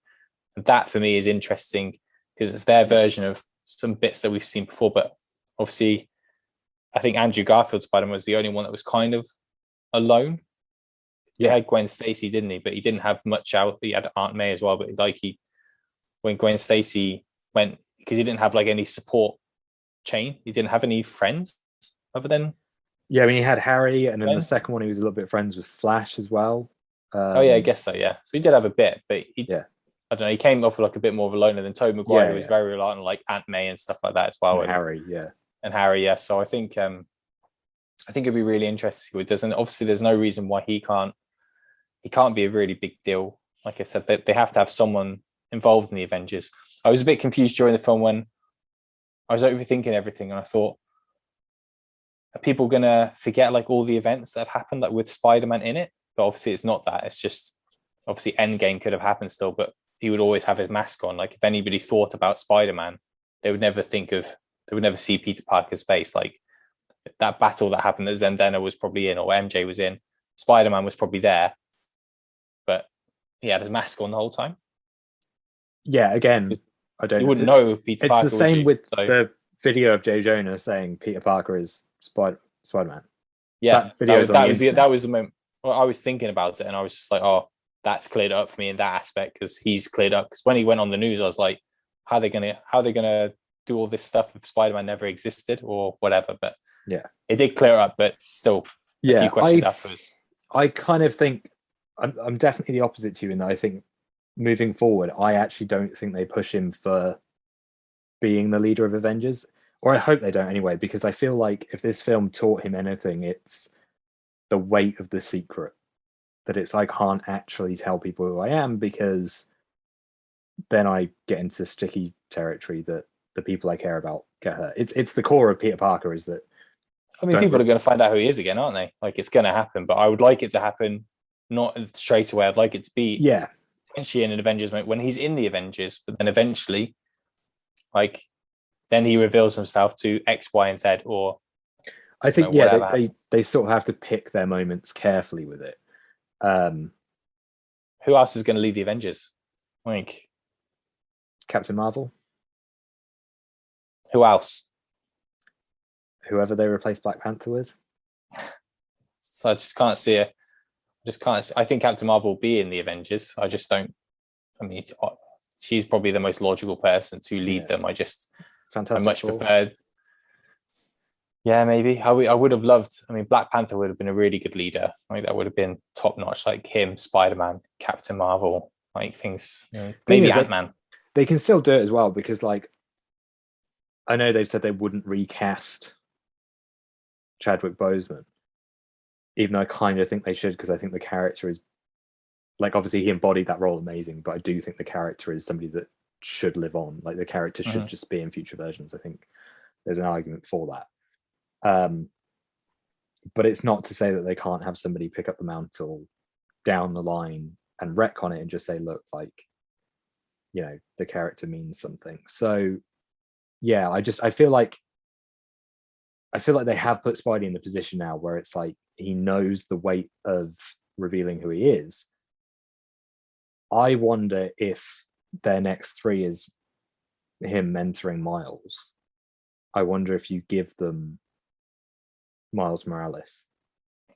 And that, for me, is interesting, because it's their version of some bits that we've seen before, but obviously I think Andrew Garfield's Spider-Man was the only one that was kind of alone. He had Gwen Stacy, didn't he? But he didn't have much out. He had Aunt May as well, but like when Gwen Stacy went, because he didn't have like any support chain, he didn't have any friends other than I mean, he had Harry, and then the second one he was a little bit friends with Flash as well. I guess so. Yeah, so he did have a bit, but I don't know. He came off like a bit more of a loner than Tobey Maguire, who was very reliant on like Aunt May and stuff like that as well. And Harry, yeah. So I think it'd be really interesting with this, and obviously there's no reason why he can't be a really big deal. Like I said, they have to have someone involved in the Avengers. I was a bit confused during the film when I was overthinking everything, and I thought, are people gonna forget like all the events that have happened like with Spider-Man in it? But obviously it's not that. It's just obviously Endgame could have happened still, but he would always have his mask on. Like if anybody thought about Spider-Man, they would never see Peter Parker's face. Like that battle that happened that Zendaya was probably in, or MJ was in, Spider-Man was probably there, but he had his mask on the whole time. Yeah, again, I don't. You wouldn't know Peter Parker. It's the same with the video of Jay Jonah saying Peter Parker is Spider-Man. Yeah, that was the moment. Well, I was thinking about it, and I was just like, oh, that's cleared up for me in that aspect, because he's cleared up. Because when he went on the news, I was like, how are they gonna do all this stuff if Spider-Man never existed or whatever? But it did clear up, but still a few questions afterwards. I kind of think I'm definitely the opposite to you in that I think moving forward, I actually don't think they push him for being the leader of Avengers, or I hope they don't anyway, because I feel like if this film taught him anything, it's the weight of the secret, that it's I can't actually tell people who I am, because then I get into sticky territory that the people I care about get hurt. It's the core of Peter Parker, is that I mean, people are going to find out who he is again, aren't they? Like it's going to happen, but I would like it to happen not straight away. I'd like it to be potentially in an Avengers moment when he's in the Avengers, but then eventually, like, then he reveals himself to X, Y, and Z, or I think they sort of have to pick their moments carefully with it. Who else is going to lead the Avengers? Like Captain Marvel. Who else? Whoever they replace Black Panther with. So I just can't see it. I think Captain Marvel will be in the Avengers. I just don't. I mean, she's probably the most logical person to lead them. Fantastic. I much preferred. Yeah, maybe. I would have loved. I mean, Black Panther would have been a really good leader. Like that would have been top notch. Like him, Spider-Man, Captain Marvel, like things. Maybe Ant-Man. They can still do it as well, because like I know they've said they wouldn't recast Chadwick Boseman, even though I kind of think they should, because I think the character is like, obviously he embodied that role amazing, but I do think the character is somebody that should live on. Like the character should just be in future versions. I think there's an argument for that. But it's not to say that they can't have somebody pick up the mantle down the line and retcon it and just say, look, like, you know, the character means something. So yeah, I feel like they have put Spidey in the position now where it's like he knows the weight of revealing who he is. I wonder if their next 3 is him mentoring Miles. I wonder if you give them Miles Morales.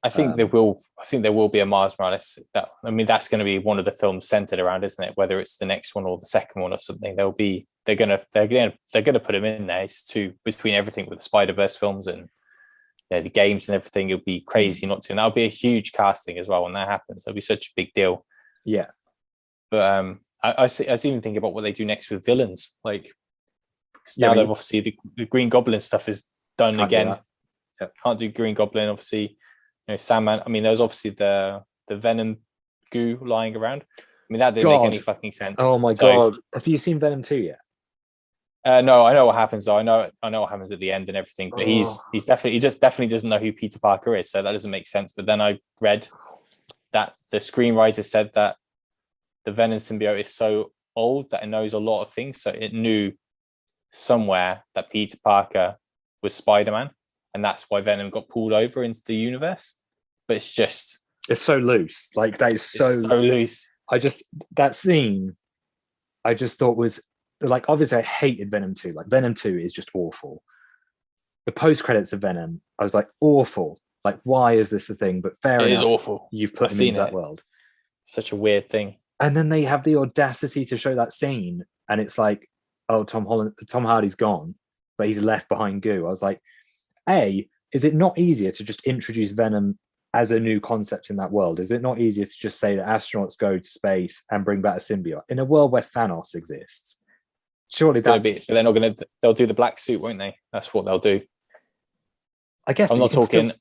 I think there will be a Miles Morales. That's going to be one of the films centered around, isn't it? Whether it's the next one or the second one or something, they're going to put him in there. It's between everything with the Spider-Verse films and the games and everything. It'll be crazy not to. And that'll be a huge casting as well when that happens. That'll be such a big deal. Yeah, but I was even thinking about what they do next with villains. Like now that obviously the Green Goblin stuff is done again. Can't do Green Goblin, obviously. Sandman. I mean, there's obviously the Venom goo lying around. I mean, that didn't make any fucking sense. Oh my god! Have you seen Venom 2 yet? No, I know what happens though. I know what happens at the end and everything. But he definitely doesn't know who Peter Parker is, so that doesn't make sense. But then I read that the screenwriter said that the Venom symbiote is so old that it knows a lot of things, so it knew somewhere that Peter Parker was Spider-Man, and that's why Venom got pulled over into the universe. But it's so loose. Like that is so loose. That scene I just thought was like obviously I hated Venom 2. Like Venom 2 is just awful. The post credits of Venom, I was like, awful. Like, why is this a thing? But fair It enough. is awful. You've put I've him seen into that it. world. Such a weird thing. And then they have the audacity to show that scene, and it's like, oh, Tom Hardy's gone, but he's left behind goo. I was like, is it not easier to just introduce Venom as a new concept in that world? Is it not easier to just say that astronauts go to space and bring back a symbiote in a world where Thanos exists? Surely that's be, but they're not going to. They'll do the black suit, won't they? That's what they'll do. I guess I'm not talking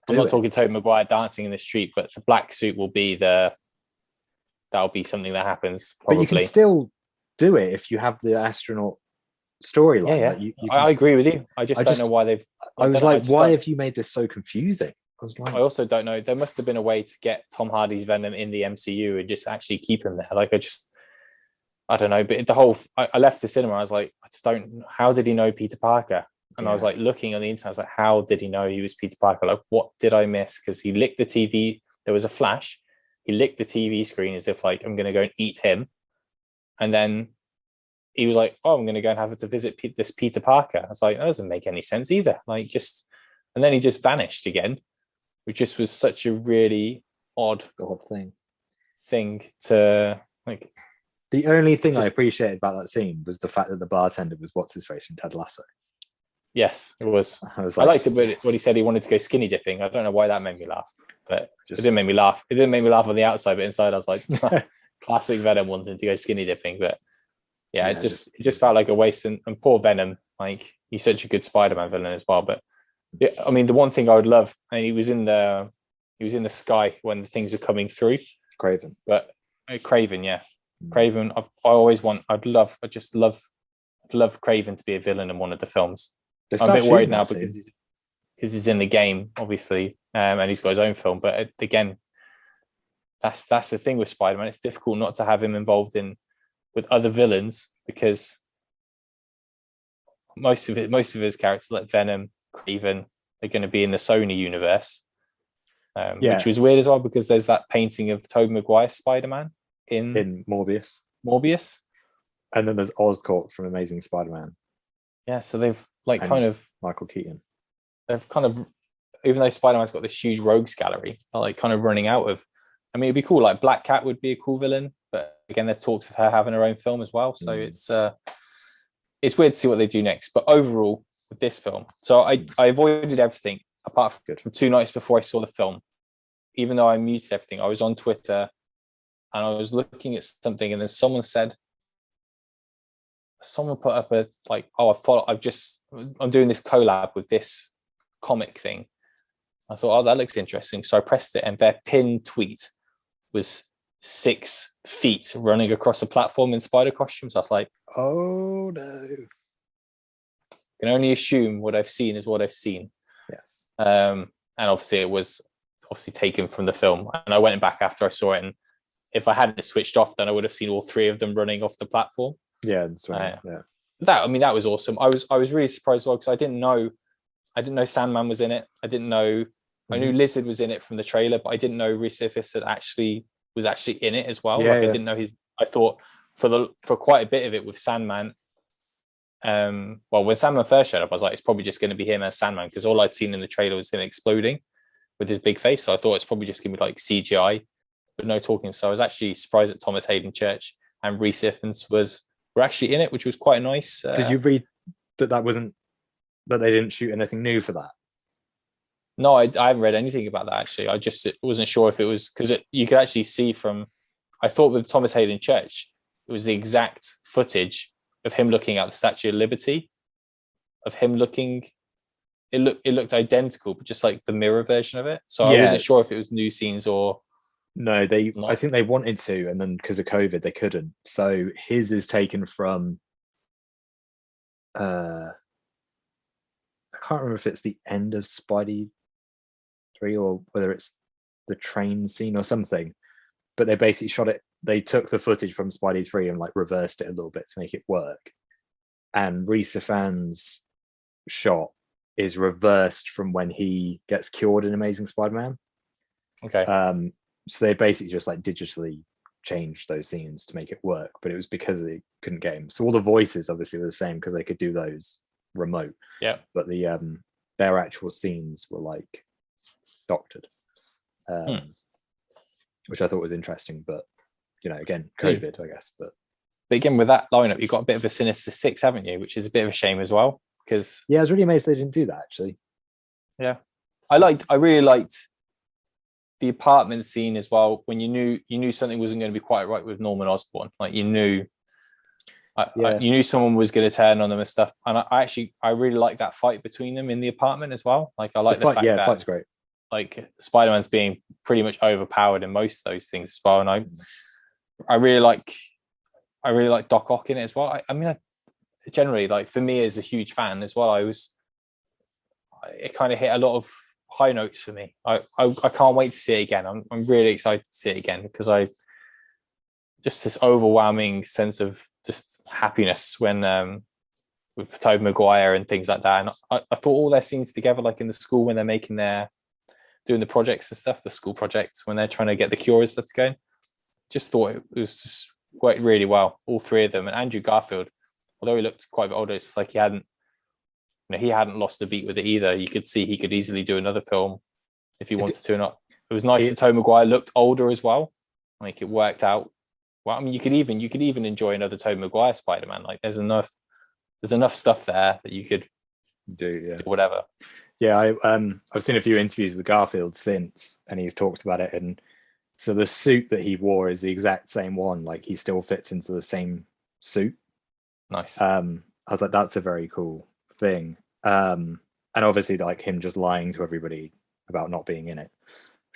Tobey Maguire dancing in the street, but the black suit will be that'll be something that happens. Probably. But you can still do it if you have the astronaut storyline. Yeah. Like I agree with you. I don't know why they've. I was like, why have you made this so confusing? I was like, I also don't know. There must have been a way to get Tom Hardy's Venom in the MCU and just actually keep him there. Like I don't know. But I left the cinema. I was like, I just don't. How did he know Peter Parker? And I was like looking on the internet. I was like, how did he know he was Peter Parker? Like, what did I miss? Because he licked the TV. There was a flash. He licked the TV screen as if like, I'm going to go and eat him. And then he was like, oh, I'm going to go and have to visit this Peter Parker. I was like, that doesn't make any sense either. Like and then he just vanished again, which just was such a really odd thing to like. The only thing I appreciated about that scene was the fact that the bartender was what's his face from Ted Lasso. Yes, it was. I was like, I liked it when he said he wanted to go skinny dipping. I don't know why that made me laugh, but it didn't make me laugh. It didn't make me laugh on the outside, but inside I was like, classic Venom wanting to go skinny dipping. But yeah, it just felt like a waste. And poor Venom, like he's such a good Spider-Man villain as well. But yeah, I mean, the one thing I would love, and he was in the sky when the things are coming through. Craven, but Craven, yeah, Craven. I'd love Craven to be a villain in one of the films. I'm a bit worried now because he's in the game, obviously, and he's got his own film. But again, that's the thing with Spider-Man. It's difficult not to have him involved with other villains because most of his characters, like Venom, Craven, they're going to be in the Sony universe, which was weird as well because there's that painting of Tobey Maguire's Spider-Man in Morbius, and then there's Oscorp from Amazing Spider-Man. Yeah, so they've Michael Keaton. They've kind of, even though Spider-Man's got this huge rogues gallery, they're like kind of running out of. I mean, it'd be cool. Like Black Cat would be a cool villain, but again, there's talks of her having her own film as well. So it's weird to see what they do next. But overall, with this film, so I avoided everything apart from 2 nights before I saw the film. Even though I muted everything, I was on Twitter and I was looking at something, and then someone put up I'm doing this collab with this comic thing. I thought, oh, that looks interesting. So I pressed it, and their pinned tweet was 6 feet running across a platform in spider costumes. I was like, oh no. I can only assume what I've seen is what I've seen. Yes. And obviously it was taken from the film. And I went back after I saw it, and if I hadn't switched off, then I would have seen all 3 of them running off the platform. Yeah, that's right. That was awesome. I was really surprised as well because I didn't know Sandman was in it. I knew Lizard was in it from the trailer, but I didn't know Reese Ifans was actually in it as well. I didn't know I thought for quite a bit of it with Sandman. When Sandman first showed up, I was like, it's probably just going to be him as Sandman because all I'd seen in the trailer was him exploding with his big face. So I thought it's probably just going to be like CGI, but no talking. So I was actually surprised that Thomas Hayden Church and Reese Ifans were actually in it, which was quite nice. Did you read that they didn't shoot anything new for that? No, I haven't read anything about that actually. I just wasn't sure if it was because you could actually see from. I thought with Thomas Hayden Church, it was the exact footage of him looking at the Statue of Liberty, of him looking. It looked identical, but just like the mirror version of it. So I wasn't sure if it was new scenes or. No, I think they wanted to, and then because of COVID, they couldn't. So his is taken from. I can't remember if it's the end of Spidey 3 or whether it's the train scene or something. But they basically shot it. They took the footage from Spidey 3 and like reversed it a little bit to make it work. And Reese Ifans' shot is reversed from when he gets cured in Amazing Spider-Man. Okay. So they basically just like digitally change those scenes to make it work, but it was because they couldn't get him. So all the voices obviously were the same because they could do those remote. Yeah. But their actual scenes were like doctored, which I thought was interesting. But again, COVID, I guess. But again, with that lineup, you've got a bit of a Sinister Six, haven't you? Which is a bit of a shame as well. Because I was really amazed they didn't do that actually. Yeah, I really liked the apartment scene as well. When you knew something wasn't going to be quite right with Norman Osborn, like you knew someone was going to turn on them and stuff. And I really like that fight between them in the apartment as well. Like I like the fact that the fight's great. Like Spider-Man's being pretty much overpowered in most of those things as well. And I really like Doc Ock in it as well. I mean, generally, like for me as a huge fan as well, it kind of hit a lot of high notes for me. I can't wait to see it again. I'm really excited to see it again because just this overwhelming sense of just happiness when with Tobey Maguire and things like that. And I thought all their scenes together, like in the school when they're doing the projects and stuff, the school projects when they're trying to get the cure and stuff going, just thought it was just worked really well. All three of them. And Andrew Garfield, although he looked quite a bit older, it's like he hadn't lost a beat with it either. You could see he could easily do another film if he wanted to. Not. It was nice that Tobey Maguire looked older as well. Like it worked out. Well, I mean, you could even enjoy another Tobey Maguire Spider-Man. Like there's enough stuff there that you could do whatever. Yeah, I've seen a few interviews with Garfield since, and he's talked about it. And so the suit that he wore is the exact same one. Like he still fits into the same suit. Nice. I was like, that's a very cool thing. And obviously, like him just lying to everybody about not being in it.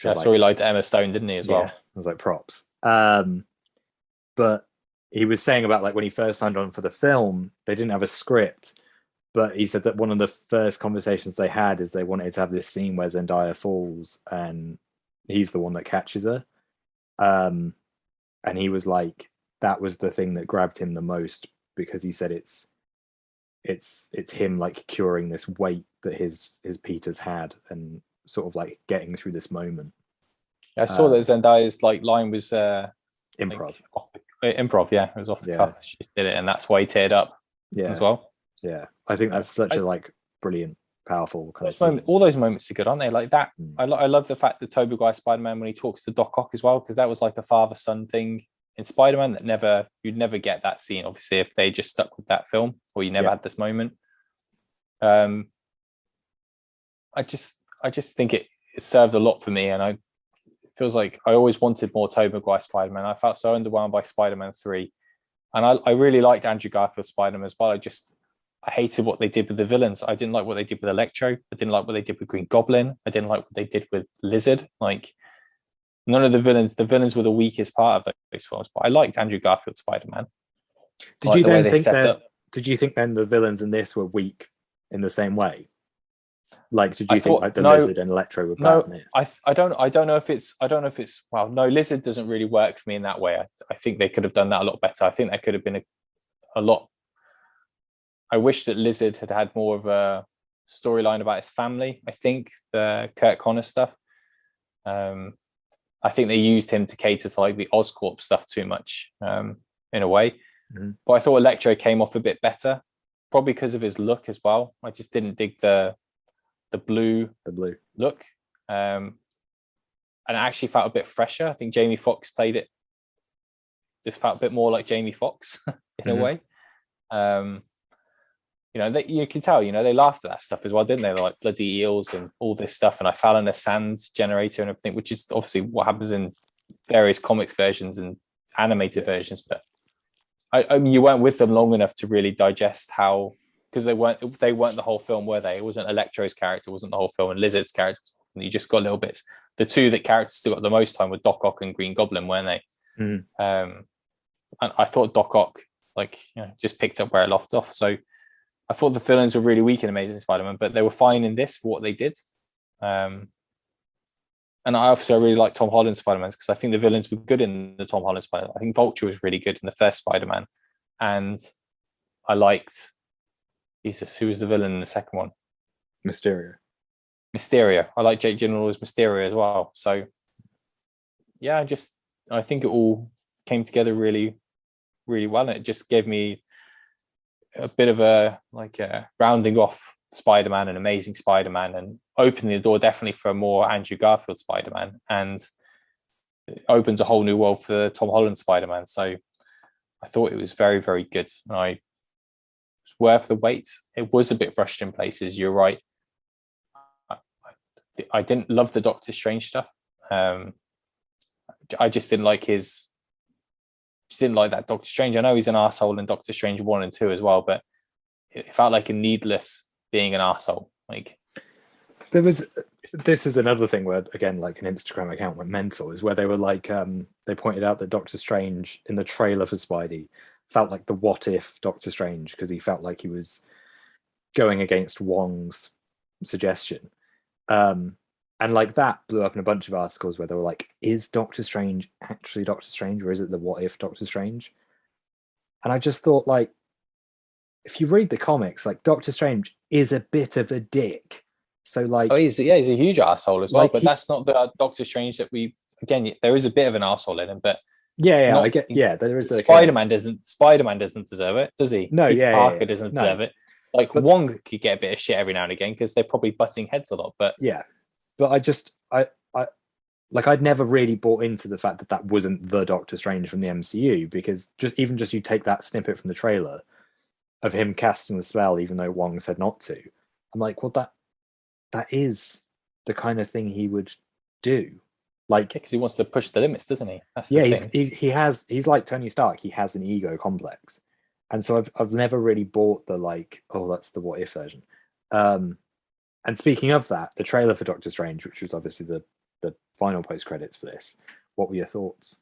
Yeah, so he lied to Emma Stone, didn't he, as well? I was like, props. But he was saying about like when he first signed on for the film, they didn't have a script. But he said that one of the first conversations they had is they wanted to have this scene where Zendaya falls and he's the one that catches her. And he was like, that was the thing that grabbed him the most because he said it's him like curing this weight that his Peter's had and sort of like getting through this moment. I saw that Zendaya's like line was improv. Improv, yeah, it was off the cuff. She just did it, and that's why he teared up as well. Yeah, I think that's such a like brilliant, powerful kind of moment. All those moments are good, aren't they? Like that. I love the fact that Tobey Maguire Spider-Man when he talks to Doc Ock as well, because that was like a father-son thing in Spider-Man that you'd never get that scene. Obviously, if they just stuck with that film, or you never had this moment. I just think it served a lot for me, and it feels like I always wanted more Tobey Maguire Spider-Man. I felt so underwhelmed by Spider-Man 3, and I really liked Andrew Garfield Spider-Man as well. I hated what they did with the villains. I didn't like what they did with Electro. I didn't like what they did with Green Goblin. I didn't like what they did with Lizard. Like none of the villains were the weakest part of those films. But I liked Andrew Garfield Spider-Man. Did you think then the villains in this were weak in the same way? Like, did you think like the Lizard and Electro were bad in this? I don't know if it's well, no, Lizard doesn't really work for me in that way. I think they could have done that a lot better. I think that could have been a lot. I wish that Lizard had had more of a storyline about his family. I think the Kurt Connor stuff. I think they used him to cater to like the Oscorp stuff too much, in a way. Mm-hmm. But I thought Electro came off a bit better, probably because of his look as well. I just didn't dig the blue look, and it actually felt a bit fresher. I think Jamie Foxx played it. Just felt a bit more like Jamie Foxx in a way. You can tell, they laughed at that stuff as well, didn't they? They're like bloody eels and all this stuff. And I fell in a sand generator and everything, which is obviously what happens in various comics versions and animated versions. But I mean, you weren't with them long enough to really digest how, because they weren't the whole film, were they? It wasn't Electro's character, wasn't the whole film, and Lizard's character. And you just got little bits. The two that characters still got the most time were Doc Ock and Green Goblin, weren't they? Mm. And I thought Doc Ock just picked up where it left off. So I thought the villains were really weak in Amazing Spider-Man, but they were fine in this for what they did. And I really like Tom Holland's Spider-Man because I think the villains were good in the Tom Holland Spider-Man. I think Vulture was really good in the first Spider-Man. And I liked, who was the villain in the second one? Mysterio. I like Jake Gyllenhaal as Mysterio as well. So, yeah, I think it all came together really, really well, and it just gave me a bit of a rounding off Spider-Man and Amazing Spider-Man, and opening the door definitely for a more Andrew Garfield Spider-Man, and it opens a whole new world for Tom Holland Spider-Man. So I thought it was very, very good, and it was worth the wait. It was a bit rushed in places, you're right. I didn't love the Doctor Strange stuff. I just didn't like that Doctor Strange. I know he's an arsehole in Doctor Strange 1 and 2 as well, but it felt like a needless being an arsehole. Like, this is another thing where, again, like an Instagram account went mental, is where they were like, they pointed out that Doctor Strange in the trailer for Spidey felt like the what if Doctor Strange, because he felt like he was going against Wong's suggestion. And like that blew up in a bunch of articles where they were like, is Doctor Strange actually Doctor Strange, or is it the what if Doctor Strange? And I just thought, like, if you read the comics, like, Doctor Strange is a bit of a dick. So like, he's a huge arsehole as well, like but that's not the Doctor Strange that again, there is a bit of an arsehole in him, but I get, there is Spider-Man doesn't deserve it, does he? No, Peter Parker no. doesn't deserve it. Like, but Wong could get a bit of shit every now and again because they're probably butting heads a lot, but I'd never really bought into the fact that that wasn't the Doctor Strange from the MCU, because just you take that snippet from the trailer of him casting the spell, even though Wong said not to, I'm like, well, that is the kind of thing he would do. Like, because he wants to push the limits, doesn't he? That's the thing. He's like Tony Stark. He has an ego complex, and so I've never really bought the like, oh, that's the what if version. And speaking of that, the trailer for Doctor Strange, which was obviously the final post credits for this, what were your thoughts?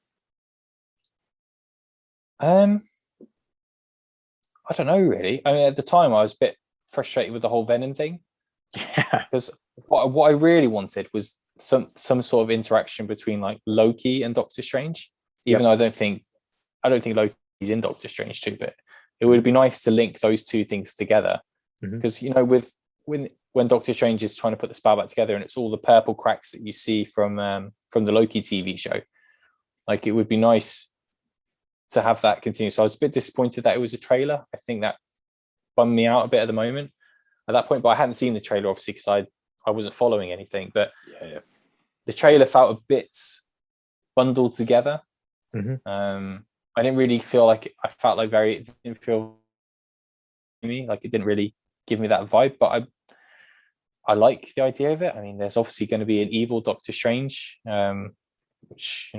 I don't know, really. I mean, at the time, I was a bit frustrated with the whole Venom thing. Yeah, because what I really wanted was some sort of interaction between like Loki and Doctor Strange. Even though I don't think Loki's in Doctor Strange 2, but it would be nice to link those two things together. Because with when Doctor Strange is trying to put the spell back together, and it's all the purple cracks that you see from the Loki TV show, like, it would be nice to have that continue. So I was a bit disappointed that it was a trailer. I think that bummed me out a bit at the moment at that point, but I hadn't seen the trailer obviously because I wasn't following anything, but the trailer felt a bit bundled together. I didn't really feel like it didn't feel me like it didn't really give me that vibe, but I like the idea of it. I mean, there's obviously going to be an evil Doctor Strange, which,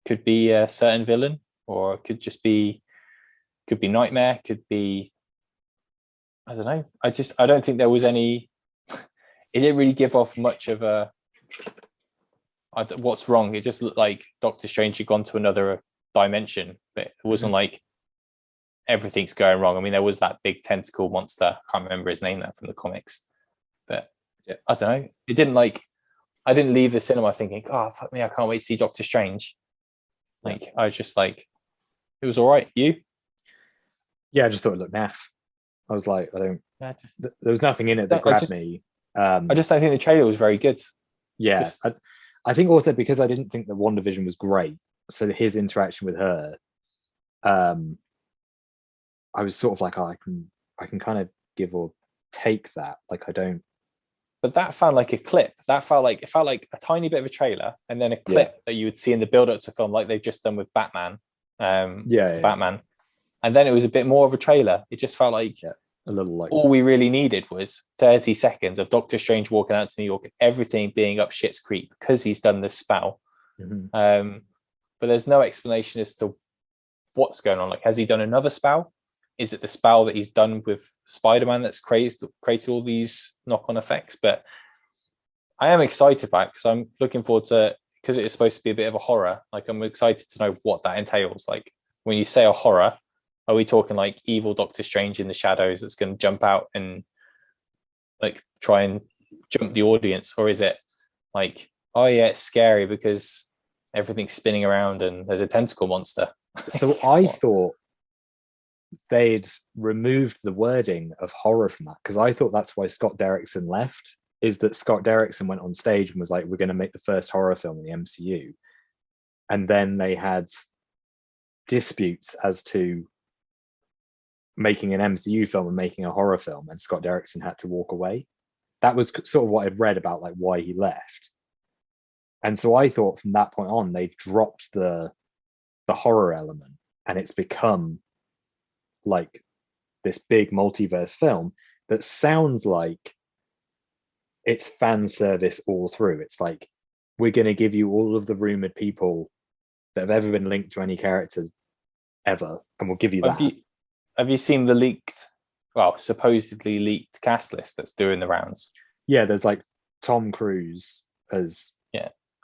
could be a certain villain, or it could be Nightmare, could be, I don't know. I don't think there was any, it didn't really give off much of a, what's wrong. It just looked like Doctor Strange had gone to another dimension, but it wasn't like everything's going wrong. I mean, there was that big tentacle monster. I can't remember his name now from the comics, but I don't know. It didn't I didn't leave the cinema thinking, oh, fuck me, I can't wait to see Doctor Strange. Like, I was just like, it was all right. You? Yeah, I just thought it looked naff. I was like, there was nothing in it that grabbed me. I just don't think the trailer was very good. Yeah, I think also because I didn't think that WandaVision was great, so his interaction with her, I was sort of like, oh, I can kind of give or take that. Like, I don't. But that felt like a clip. It felt like a tiny bit of a trailer, and then a clip that you would see in the build-up to film, like they've just done with Batman. Batman, and then it was a bit more of a trailer. It just felt like a little like all we really needed was 30 seconds of Doctor Strange walking out to New York and everything being up shit's creek because he's done this spell. But there's no explanation as to what's going on. Like, has he done another spell? Is it the spell that he's done with Spider-Man that's created all these knock-on effects? But I am excited about it because I'm looking forward to, because it is supposed to be a bit of a horror. Like, I'm excited to know what that entails. Like, when you say a horror, are we talking like evil Doctor Strange in the shadows that's going to jump out and like try and jump the audience? Or is it like, oh yeah, it's scary because everything's spinning around and there's a tentacle monster? So I thought they'd removed the wording of horror from that, because I thought that's why Scott Derrickson left, is that Scott Derrickson went on stage and was like, we're going to make the first horror film in the MCU. and then they had disputes as to making an MCU film and making a horror film, and Scott Derrickson had to walk away. That was sort of what I'd read about, like why he left. And so I thought from that point on, they've dropped the horror element, and it's become like this big multiverse film that sounds like it's fan service all through. It's like, we're going to give you all of the rumored people that have ever been linked to any character ever, and we'll give you that. Have you seen the supposedly leaked cast list that's doing the rounds? Yeah, there's like Tom Cruise as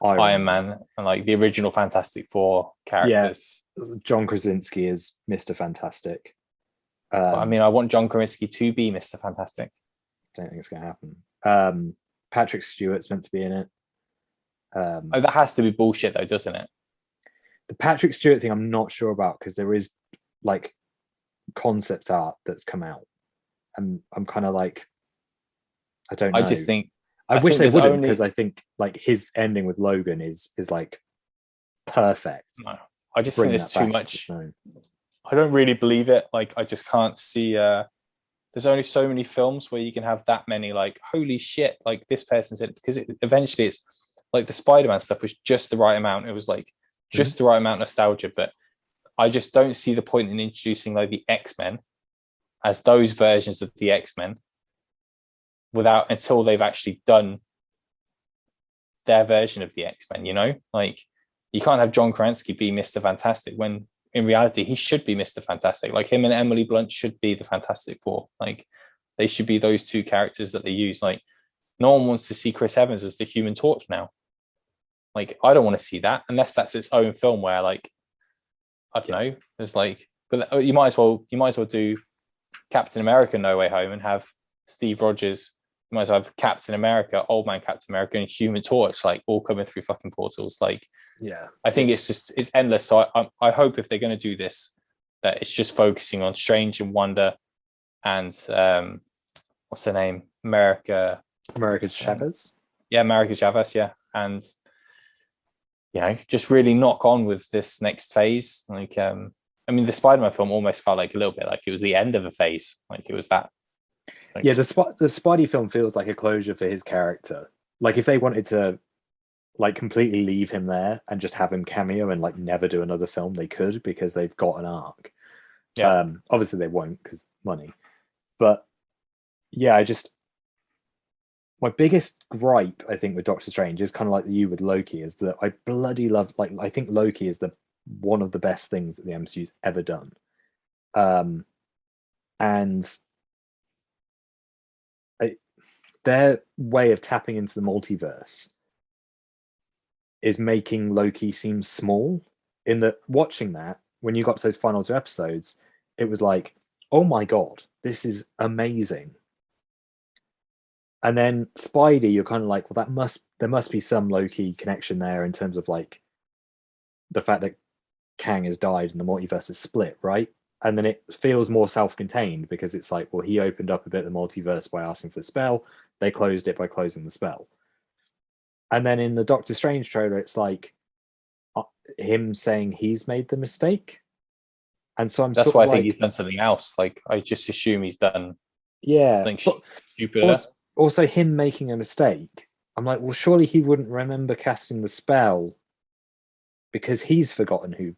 Iron Man, and like the original Fantastic Four characters. Yeah, John Krasinski is Mr. Fantastic. I mean, I want John Krasinski to be Mr. Fantastic. Don't think it's going to happen. Patrick Stewart's meant to be in it. That has to be bullshit, though, doesn't it? The Patrick Stewart thing, I'm not sure about, because there is like concept art that's come out, and I'm kind of like, I don't know. I wish they wouldn't, because I think like his ending with Logan is like perfect. No, I just think there's too much. I don't really believe it. Like, I just can't see. There's only so many films where you can have that many, like, holy shit, like this person's in it, because eventually it's like the Spider-Man stuff was just the right amount. It was like just the right amount of nostalgia, but I just don't see the point in introducing like the X-Men as those versions of the X-Men until they've actually done their version of the X-Men, you know? Like, you can't have John Krasinski be Mr. Fantastic when in reality he should be Mr. Fantastic. Like, him and Emily Blunt should be the Fantastic Four. Like, they should be those two characters that they use. Like, no one wants to see Chris Evans as the Human Torch now. Like, I don't want to see that unless that's its own film where, like, I don't know, there's like, but you might as well do Captain America No Way Home and have Steve Rogers. You might as well have Captain America, Old Man Captain America, and Human Torch, like, all coming through fucking portals. Like, yeah, I think it's endless. So I hope if they're going to do this, that it's just focusing on Strange and Wonder and what's her name, America Chavez. Yeah, America Chavez. Yeah, and you know, just really knock on with this next phase. Like, I mean, the Spider-Man film almost felt like a little bit like it was the end of a phase. Like, it was that. Like, yeah, the Spidey film feels like a closure for his character. Like, if they wanted to like completely leave him there and just have him cameo and like never do another film, they could, because they've got an arc. Yeah. Obviously they won't, because money. But yeah, my biggest gripe, I think, with Doctor Strange is kind of like you with Loki, is that I bloody love, like, I think Loki is one of the best things that the MCU's ever done. And their way of tapping into the multiverse is making Loki seem small. In that, watching that, when you got to those final 2 episodes, it was like, oh my god, this is amazing. And then Spidey, you're kind of like, well, there must be some Loki connection there in terms of like the fact that Kang has died and the multiverse is split, right? And then it feels more self-contained, because it's like, well, he opened up a bit of the multiverse by asking for the spell. They closed it by closing the spell. And then in the Doctor Strange trailer, it's like him saying he's made the mistake. And so that's why I think he's done something else. Like, I just assume he's done something stupider. Also, him making a mistake, I'm like, well, surely he wouldn't remember casting the spell because he's forgotten who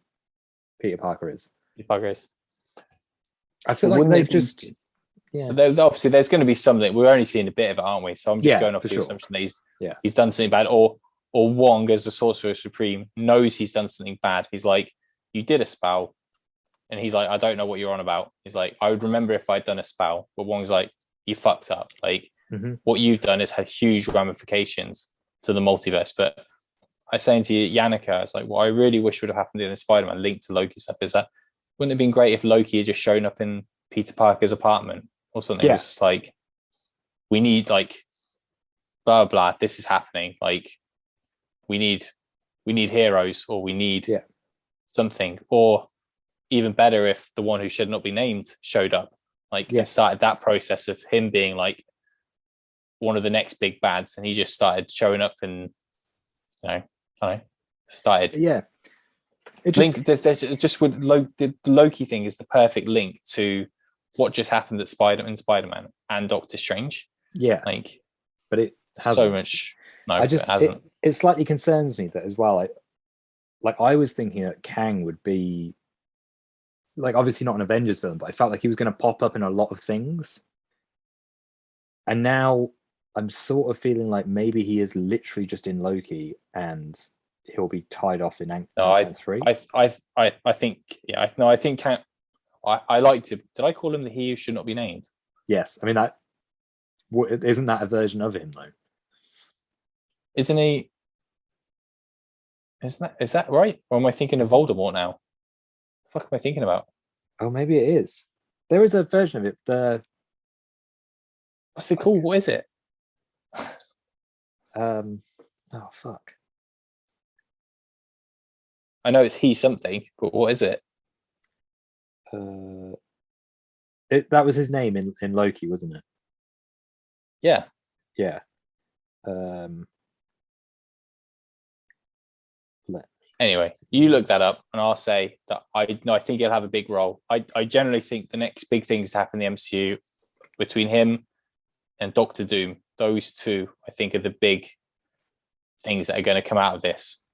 Peter Parker is. I feel like they've just... Yeah. Obviously, there's going to be something. We're only seeing a bit of it, aren't we? So I'm just going off the assumption that he's done something bad, or Wong, as the Sorcerer Supreme, knows he's done something bad. He's like, you did a spell, and he's like, I don't know what you're on about. He's like, I would remember if I'd done a spell, but Wong's like, you fucked up. Like, what you've done has had huge ramifications to the multiverse. But I was saying to you, Yannicka, it's like, what I really wish would have happened in the Spider-Man linked to Loki stuff is that, wouldn't it have been great if Loki had just shown up in Peter Parker's apartment or something? It's just like, we need, like, blah blah, this is happening, like, we need heroes, or we need something. Or even better, if the one who should not be named showed up, like, and started that process of him being like one of the next big bads, and he just started showing up and, you know, started. Yeah, It just Link. There's just would the Loki thing is the perfect link to what just happened at Spider-Man and Doctor Strange. yeah, Like, but it so hasn't. much. No, I just it hasn't. it slightly concerns me that as well. I was thinking that Kang would be like obviously not an Avengers villain, but I felt like he was going to pop up in a lot of things. And now I'm sort of feeling like maybe he is literally just in Loki and he'll be tied off in Ant-Man 3. I think I think I liked it. Did I call him the He Who Should Not Be Named? Yes, I mean that isn't that a version of him though? Isn't he? Is that right? Or am I thinking of Voldemort now? What the fuck am I thinking about? Oh, maybe it is. There is a version of it. What's it called? What is it? Oh fuck. I know it's he something, but what is it? That was his name in Loki, wasn't it? Yeah. Yeah. Anyway, you look that up, and I'll say that I think he'll have a big role. I generally think the next big things to happen in the MCU between him and Doctor Doom, those two, I think, are the big things that are going to come out of this.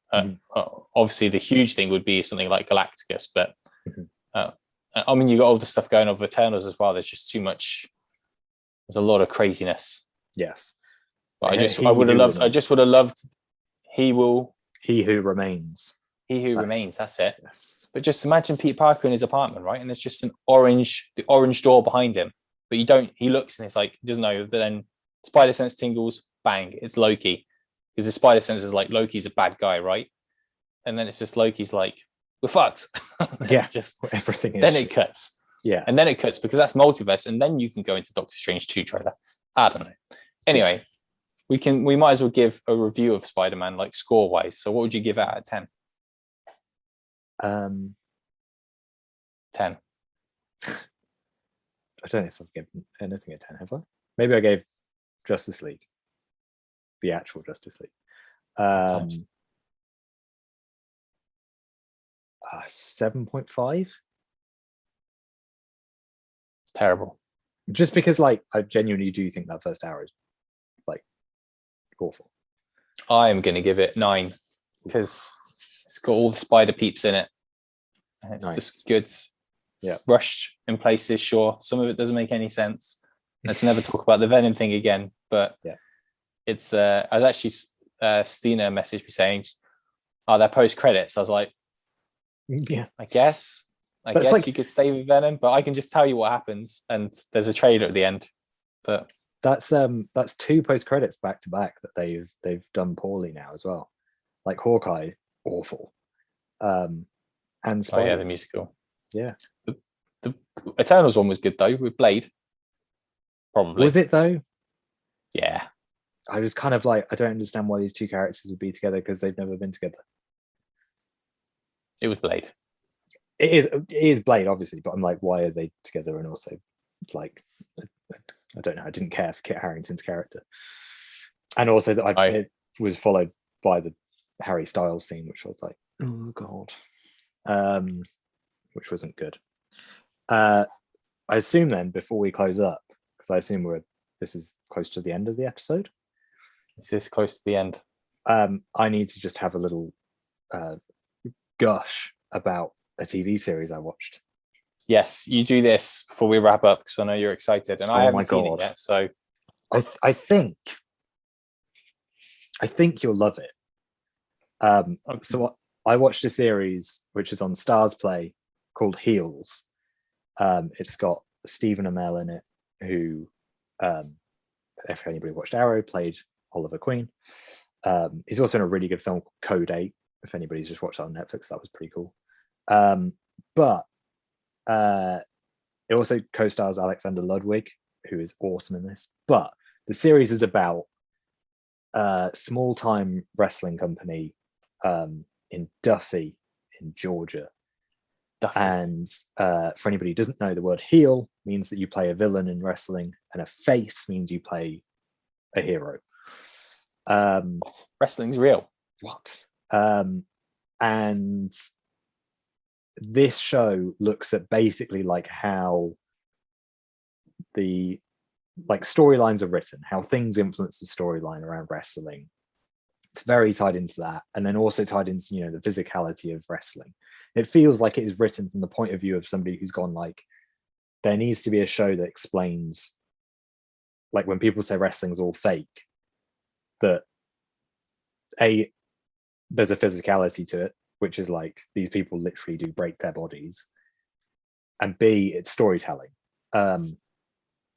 Obviously, the huge thing would be something like Galacticus, but I mean, you got all the stuff going on with Eternals as well. There's just too much. There's a lot of craziness. Yes, but I just would have loved. He Who Remains. That's it. Yes. But just imagine Pete Parker in his apartment, right? And there's just the orange door behind him. But he looks and it's like, he doesn't know. But then Spider Sense tingles, bang, it's Loki. Because the Spider Sense is like, Loki's a bad guy, right? And then it's just Loki's like, we're fucked. Yeah, just everything is. Then it cuts. Yeah. And then it cuts because that's multiverse. And then you can go into Doctor Strange 2 trailer. I don't know. Anyway, we might as well give a review of Spider-Man, like score-wise. So what would you give it out of 10? 10. I don't know if I've given anything a 10, have I? Maybe I gave Justice League, the actual Justice League. 7.5. Terrible. Just because, like, I genuinely do think that first hour is like awful. I am going to give it 9 because it's got all the spider peeps in it. And it's just good. Yeah. Rushed in places, sure. Some of it doesn't make any sense. Let's never talk about the Venom thing again. But yeah, it's. I was actually Stina messaged me saying, "Oh, they're post credits." I was like, "Yeah, I guess like, you could stay with Venom, but I can just tell you what happens." And there's a trailer at the end. But that's 2 post credits back to back that they've done poorly now as well. Like Hawkeye, awful. And Spiders. the musical. Yeah. The Eternals one was good though with Blade. Probably. Was it though? Yeah. I was kind of like, I don't understand why these 2 characters would be together because they've never been together. It was Blade. It is Blade, obviously, but I'm like, why are they together? And also, like, I don't know. I didn't care for Kit Harington's character, and also that it was followed by the Harry Styles scene, which I was like, oh god, which wasn't good. I assume then, before we close up, because I assume this is close to the end of the episode. This is close to the end. I need to just have a little gush about a TV series I watched. Yes, you do this before we wrap up because I know you're excited, and I haven't seen it yet. So I think you'll love it. Okay. So I watched a series which is on Stars Play called Heels. It's got Stephen Amell in it, who, if anybody watched Arrow, played Oliver Queen. He's also in a really good film called Code 8. If anybody's just watched that on Netflix, that was pretty cool. But it also co-stars Alexander Ludwig, who is awesome in this. But the series is about a small-time wrestling company in Duffy, in Georgia. And for anybody who doesn't know, the word heel means that you play a villain in wrestling, and a face means you play a hero. What? Wrestling's real. What? And this show looks at basically like how the like storylines are written, how things influence the storyline around wrestling. It's very tied into that, and then also tied into, you know, the physicality of wrestling. It feels like it is written from the point of view of somebody who's gone like, there needs to be a show that explains, like when people say wrestling's all fake, that there's a physicality to it, which is like these people literally do break their bodies, and B, it's storytelling.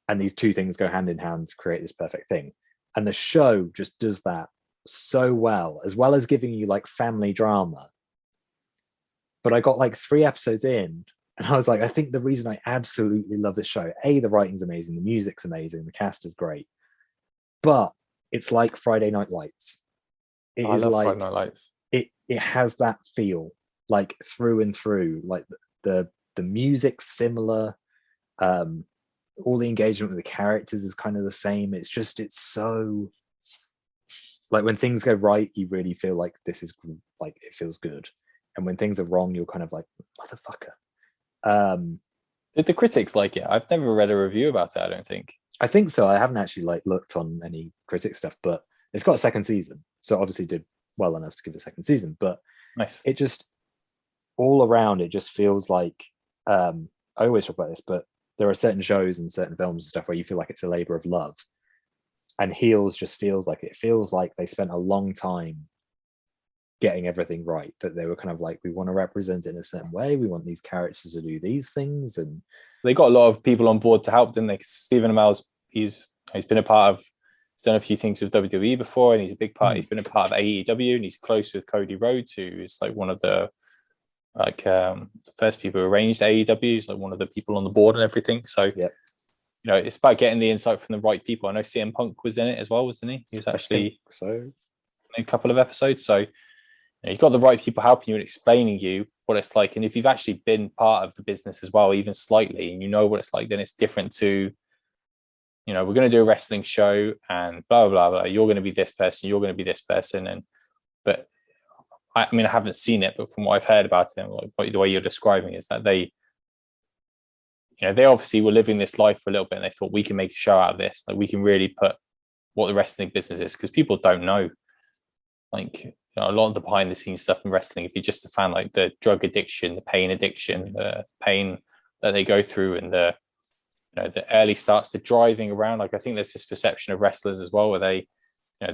And these two things go hand in hand to create this perfect thing. And the show just does that so well as giving you like family drama. But I got like 3 episodes in, and I was like, I think the reason I absolutely love this show, A, the writing's amazing, the music's amazing, the cast is great, but it's like Friday Night Lights. I love Friday Night Lights. It has that feel, like through and through. Like the music's similar. All the engagement with the characters is kind of the same. It's so like when things go right, you really feel like this is like, it feels good, and when things are wrong, you're kind of like, motherfucker. Did the critics like it? I've never read a review about it, I don't think. I think so. I haven't actually like looked on any critic stuff, but it's got a second season, so obviously did well enough to give it a second season. But nice. It just all around, it just feels like I always talk about this, but there are certain shows and certain films and stuff where you feel like it's a labor of love, and Heels just feels like they spent a long time getting everything right, that they were kind of like, we want to represent it in a certain way, we want these characters to do these things, and they got a lot of people on board to help, didn't they? Stephen Amell's he's been a part of, he's done a few things with WWE before, and he's a big part. He's been a part of AEW, and he's close with Cody Rhodes, who is like one of the the first people who arranged AEW. He's like one of the people on the board and everything. So yep. You know, it's about getting the insight from the right people. I know CM Punk was in it as well, wasn't he? He was actually so in a couple of episodes. So you know, you've got the right people helping you and explaining you what it's like. And if you've actually been part of the business as well, even slightly, and you know what it's like, then it's different to, you know, we're going to do a wrestling show and blah, blah, blah. You're going to be this person, you're going to be this person. But I mean, I haven't seen it, but from what I've heard about it, like the way you're describing is that they, you know, they obviously were living this life for a little bit, and they thought, we can make a show out of this. Like, we can really put what the wrestling business is, because people don't know, like, you know, a lot of the behind the scenes stuff in wrestling. If you're just a fan, like the drug addiction, the pain addiction, the pain that they go through, and the, you know, the early starts to driving around. Like, I think there's this perception of wrestlers as well, where they, you know,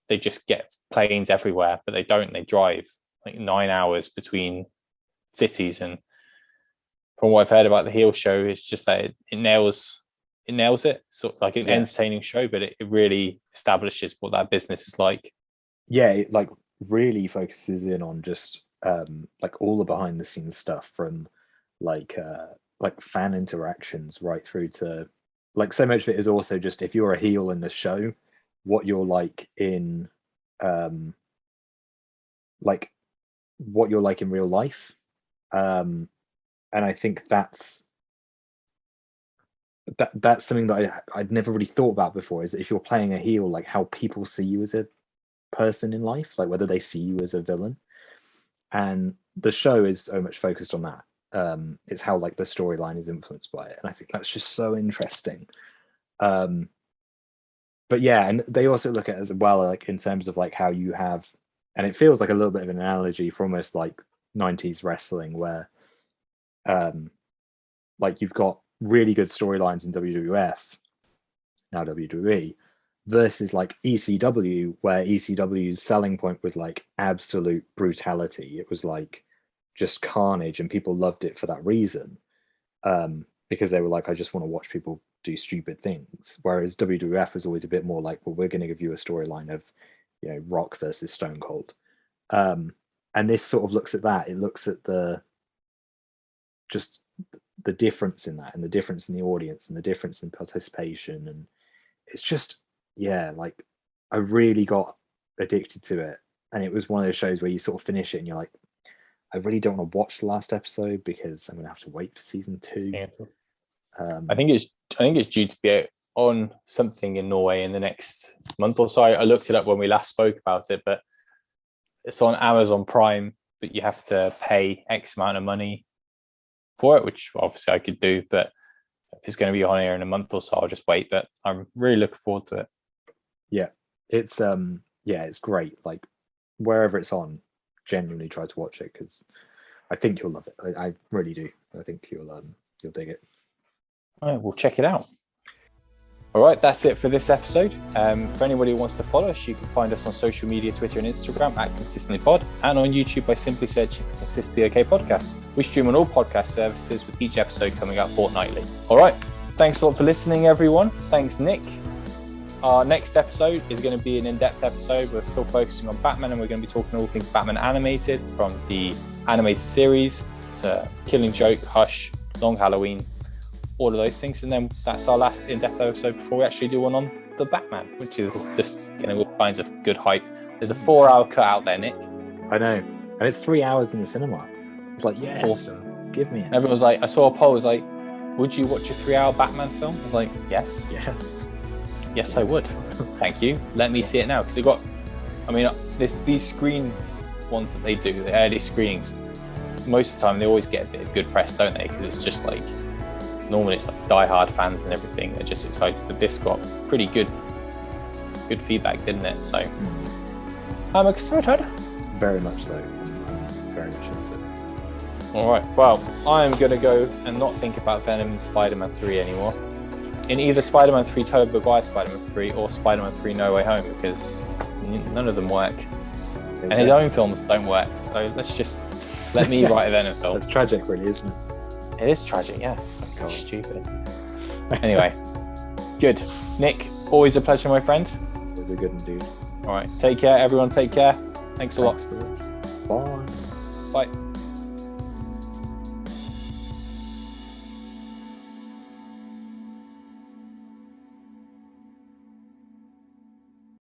they just get planes everywhere, but they don't. They drive like 9 hours between cities. And from what I've heard about the Heel show, it's just that it nails it. So like an entertaining show, but it really establishes what that business is like. Yeah, it like really focuses in on just like all the behind the scenes stuff, from like fan interactions right through to, like, so much of it is also just, if you're a heel in the show, what you're like in like what you're like in real life. And I think that's something that I'd never really thought about before, is that if you're playing a heel, like how people see you as a person in life, like whether they see you as a villain. And the show is so much focused on that. It's how like the storyline is influenced by it, and I think that's just so interesting. But yeah, and they also look at it as well, like in terms of like how you have, and it feels like a little bit of an analogy for almost like 90s wrestling, where like you've got really good storylines in WWF, now WWE, versus like ECW, where ECW's selling point was like absolute brutality. It was like just carnage, and people loved it for that reason, because they were like, I just want to watch people do stupid things. Whereas WWF was always a bit more like, well, we're going to give you a storyline of, you know, Rock versus Stone Cold. And this sort of looks at that. It looks at the difference in that, and the difference in the audience, and the difference in participation. And it's just, yeah, like I really got addicted to it. And it was one of those shows where you sort of finish it and you're like, I really don't want to watch the last episode because I'm going to have to wait for season 2. Yeah. I think it's due to be on something in Norway in the next month or so. I looked it up when we last spoke about it, but it's on Amazon Prime but you have to pay X amount of money for it, which obviously I could do, but if it's going to be on here in a month or so, I'll just wait. But I'm really looking forward to it. Yeah, it's it's great. Like wherever it's on, genuinely try to watch it because I think you'll love it. I really do. I think you'll dig it. All right, we'll check it out. All right, that's it for this episode. For anybody who wants to follow us, you can find us on social media, Twitter and Instagram at ConsistentlyPod, and on YouTube by simply searching for Consistently OK Podcast. We stream on all podcast services with each episode coming out fortnightly. All right, thanks a lot for listening, everyone. Thanks, Nick. Our next episode is going to be an in-depth episode. We're still focusing on Batman, and we're going to be talking all things Batman animated, from the animated series to Killing Joke, Hush, Long Halloween, all of those things. And then that's our last in-depth episode before we actually do one on the Batman, which is just getting all kinds of good hype. There's a 4-hour cut out there, Nick. I know, and it's 3 hours in the cinema. It's like, yes, it's awesome. Give me it. Everyone was like, I saw a poll, was like, would you watch a 3-hour Batman film? I was like, yes, I would. Thank you. Let me see it now, because these screen ones that they do, the early screenings, most of the time they always get a bit of good press, don't they? Because it's just like, normally it's like die-hard fans and everything, they're just excited, but this got pretty good feedback, didn't it? So I'm excited. Very much so. I'm very much into it. All right, well, I'm gonna go and not think about Venom in Spider-Man 3 anymore, in either Spider-Man 3 Tobey Maguire Spider-Man 3 or Spider-Man 3 No Way Home, because none of them work, and his own films don't work, so let's just let me write a Venom film. That's tragic, really, isn't it? It is tragic, yeah. God. Stupid. Anyway, good. Nick, always a pleasure, my friend. Always a good one, dude. All right, take care, everyone. Take care. Thanks a lot. Bye. Bye.